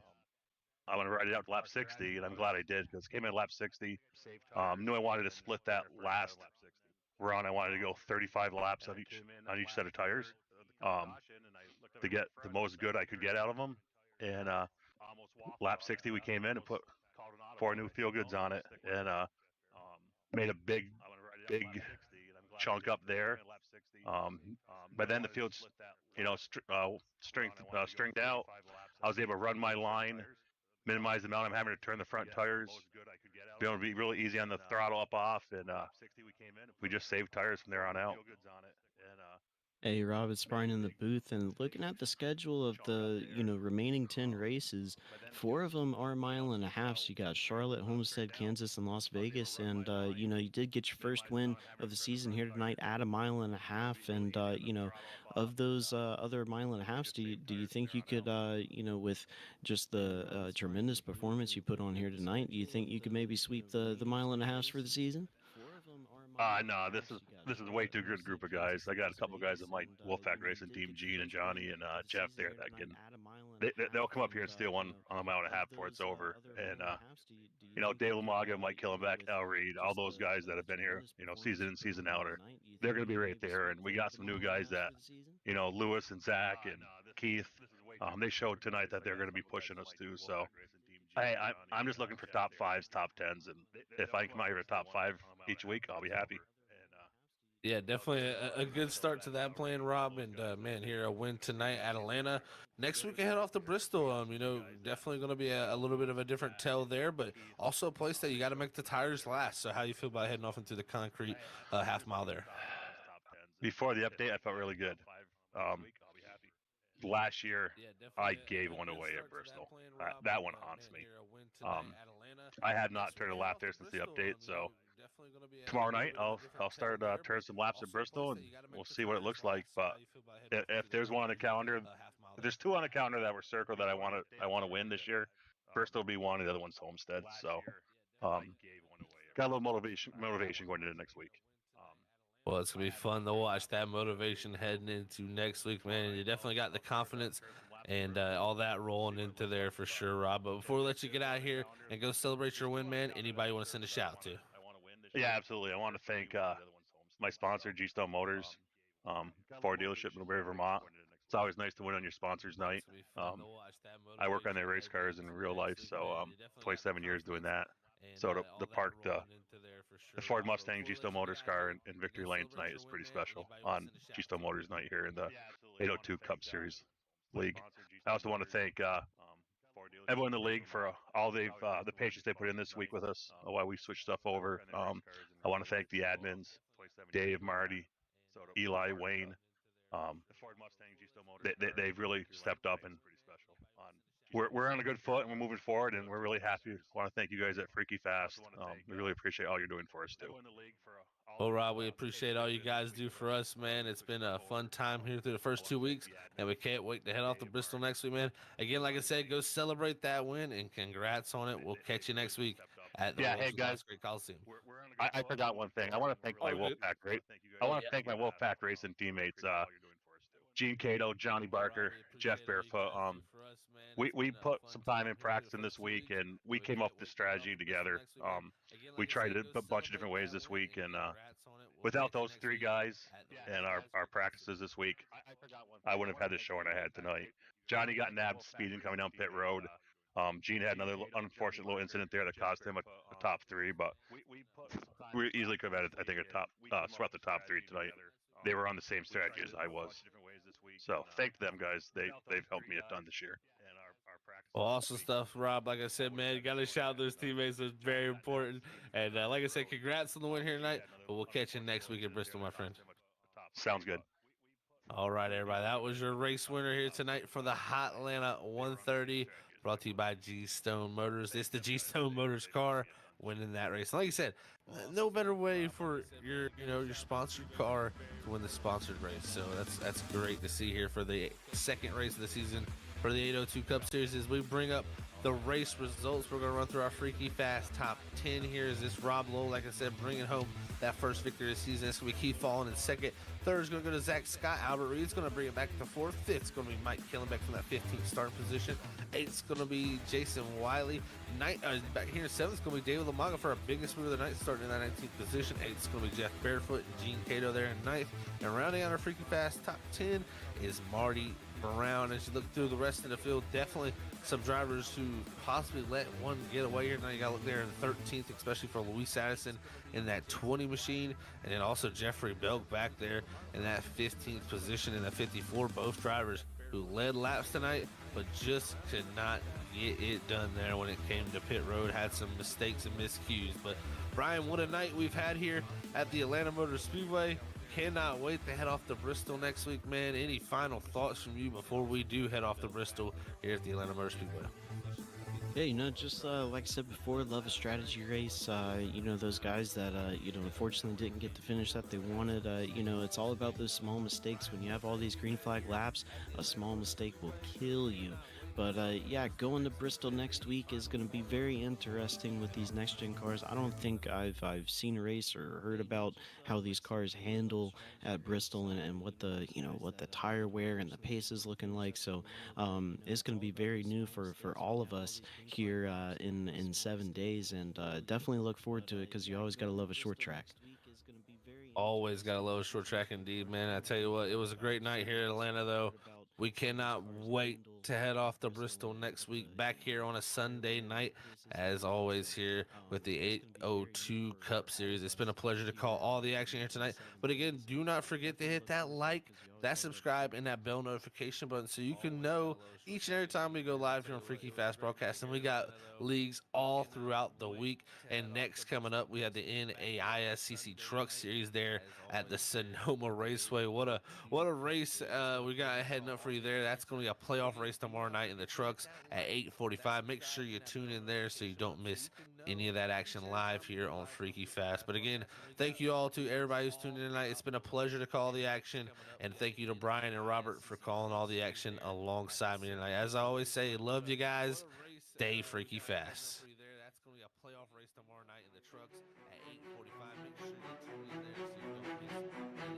going to ride it out to lap 60, and I'm glad I did, because came in lap 60. Knew I wanted to split that last run. I wanted to go 35 laps on each set of tires to get the most good I could get out of them. And lap 60, we came in and put 4 new feel goods on it, and made a big chunk up there. But then the field's stringed out. I was able to run my line, minimize the amount I'm having to turn the front tires, be able to be really easy on the throttle up off, and we just saved tires from there on out. Hey Rob, it's Brian in the booth, and looking at the schedule of the remaining 10 races, 4 of them are a mile and a half. So you got Charlotte, Homestead, Kansas, and Las Vegas, and you did get your first win of the season here tonight at a mile and a half. And of those other mile and a halves, do you think you could with just the tremendous performance you put on here tonight, do you think you could maybe sweep the mile and a halves for the season? No, this is way too good group of guys. I got a couple guys in my Wolfpack Racing team, Gene and Johnny and Jeff there that can they'll come up here and steal one on a mile and a half before it's over. And Dave Lamaga, Mike Killenbeck, Al Reed, all those guys that have been here, season in, season out, they're going to be right there. And we got some new guys that, Lewis and Zach and Keith. They showed tonight that they're going to be pushing us too. So I'm just looking for top 5s, top 10s, and if I can come out here to top 5 each week, I'll be happy. Yeah, definitely a good start to that plan, Rob. And man, here a win tonight at Atlanta. Next week I head off to Bristol. Definitely going to be a little bit of a different tell there, but also a place that you got to make the tires last. So how you feel about heading off into the concrete half mile there? Before the update, I felt really good. Last year, I gave one away at Bristol. That one haunts me. I have not turned a lap there since the update, so tomorrow night I'll start turning some laps at Bristol, and we'll see what it looks like. But if there's one on the calendar, if there's 2 on the calendar that were circled that I want to win this year, Bristol will be one, and the other one's Homestead. So got a little motivation going into next week. Well, it's going to be fun to watch that motivation heading into next week, man. You definitely got the confidence and all that rolling into there for sure, Rob. But before we let you get out here and go celebrate your win, man, anybody want to send a shout to? Yeah, absolutely. I want to thank my sponsor, G Stone Motors, Ford dealership in Newberry, Vermont. It's always nice to win on your sponsors night. I work on their race cars in real life, so 27 years doing that. So to park the Ford Mustang G Stone Motors car in Victory Lane tonight is pretty special on G Stone Motors night here in the 802 Cup Series League. I also want to thank everyone in the league for all the patience they put in this week with us while we switch stuff over. I want to thank the admins, Dave, Marty, Eli, Wayne. They've really stepped up, and we're on a good foot, and we're moving forward, and we're really happy. I want to thank you guys at Freaky Fast. We really appreciate all you're doing for us too. Well, Rob, we appreciate all you guys do for us, man. It's been a fun time here through the first 2 weeks, and we can't wait to head off to Bristol next week, man. Again, like I said, go celebrate that win, and congrats on it. We'll catch you next week at the Yeah, World's hey guys, Great Coliseum. I forgot one thing. I want to thank my Oh, good. Wolfpack race. I want to thank my Wolfpack racing teammates, Gene Cato, Johnny Barker, Jeff Barefoot. We put some time in practicing this week, and we came up with this strategy together. We tried it a bunch of different ways this week, and without those three guys and our practices this week, I wouldn't have had the showing I had tonight. Johnny got nabbed speeding coming down pit road. Gene had another unfortunate little incident there that cost him a top three, but we easily could have had, I think, a top swept the top three tonight. They were on the same strategy as I was. So thank them guys. They've helped me a ton this year. Well, awesome stuff, Rob. Like I said, man, you got to shout those teammates. It's very important. And like I said, congrats on the win here tonight. But we'll catch you next week at Bristol, my friend. Sounds good. All right, everybody. That was your race winner here tonight for the Hot Atlanta 130, brought to you by G Stone Motors. It's the G Stone Motors car winning that race. Like you said, no better way for your sponsored car to win the sponsored race. So that's great to see here for the second race of the season for the 802 Cup Series. As we bring up the race results, we're going to run through our Freaky Fast top 10 here. Is this Rob Lowe, like I said, bringing home that first victory of the season? It's going to be Keith Fallen in second. Third is going to go to Zach Scott. Albert Reed's going to bring it back to fourth. Fifth's going to be Mike Killenbeck from that 15th starting position. Eighth's going to be Jason Wiley. Back here in seventh is going to be David Lamaga for our biggest move of the night, starting in that 19th position. Eighth's going to be Jeff Barefoot and Gene Cato there in ninth. And rounding out our Freaky Fast top 10 is Marty Brown. As you look through the rest of the field, definitely some drivers who possibly let one get away here. Now you got to look there in 13th, especially for Luis Addison in that 20 machine, and then also Jeffrey Belk back there in that 15th position in the 54. Both drivers who led laps tonight, but just could not get it done there when it came to pit road. Had some mistakes and miscues. But Brian, what a night we've had here at the Atlanta Motor Speedway. Cannot wait to head off to Bristol next week, man. Any final thoughts from you before we do head off to Bristol here at the Atlanta Motor Speedway? Yeah, just like I said before, love a strategy race. Those guys that, unfortunately didn't get to finish that they wanted. It's all about those small mistakes. When you have all these green flag laps, a small mistake will kill you. But going to Bristol next week is going to be very interesting with these next gen cars. I don't think I've seen a race or heard about how these cars handle at Bristol and what the tire wear and the pace is looking like. So it's going to be very new for all of us here in 7 days, and definitely look forward to it because you always got to love a short track. Always got to love a short track indeed, man. I tell you what, it was a great night here in Atlanta, though. We cannot wait to head off to Bristol next week, back here on a Sunday night, as always, here with the 802 Cup Series. It's been a pleasure to call all the action here tonight. But again, do not forget to hit that like, that subscribe, and that bell notification button so you can know each and every time we go live here on Freaky Fast Broadcasting. We got leagues all throughout the week. And next coming up, we have the NAISCC Truck Series there at the Sonoma Raceway. What a race we got heading up for you there. That's going to be a playoff race tomorrow night in the trucks at 8:45. Make sure you tune in there so you don't miss any of that action live here on Freaky Fast. But again, thank you all to everybody who's tuned in tonight. It's been a pleasure to call the action, and thank you to Brian and Robert for calling all the action alongside me tonight. As I always say, love you guys. Stay Freaky Fast. That's going to be a playoff race tomorrow night in the trucks at 8:45. Make sure you tune in there so you don't miss any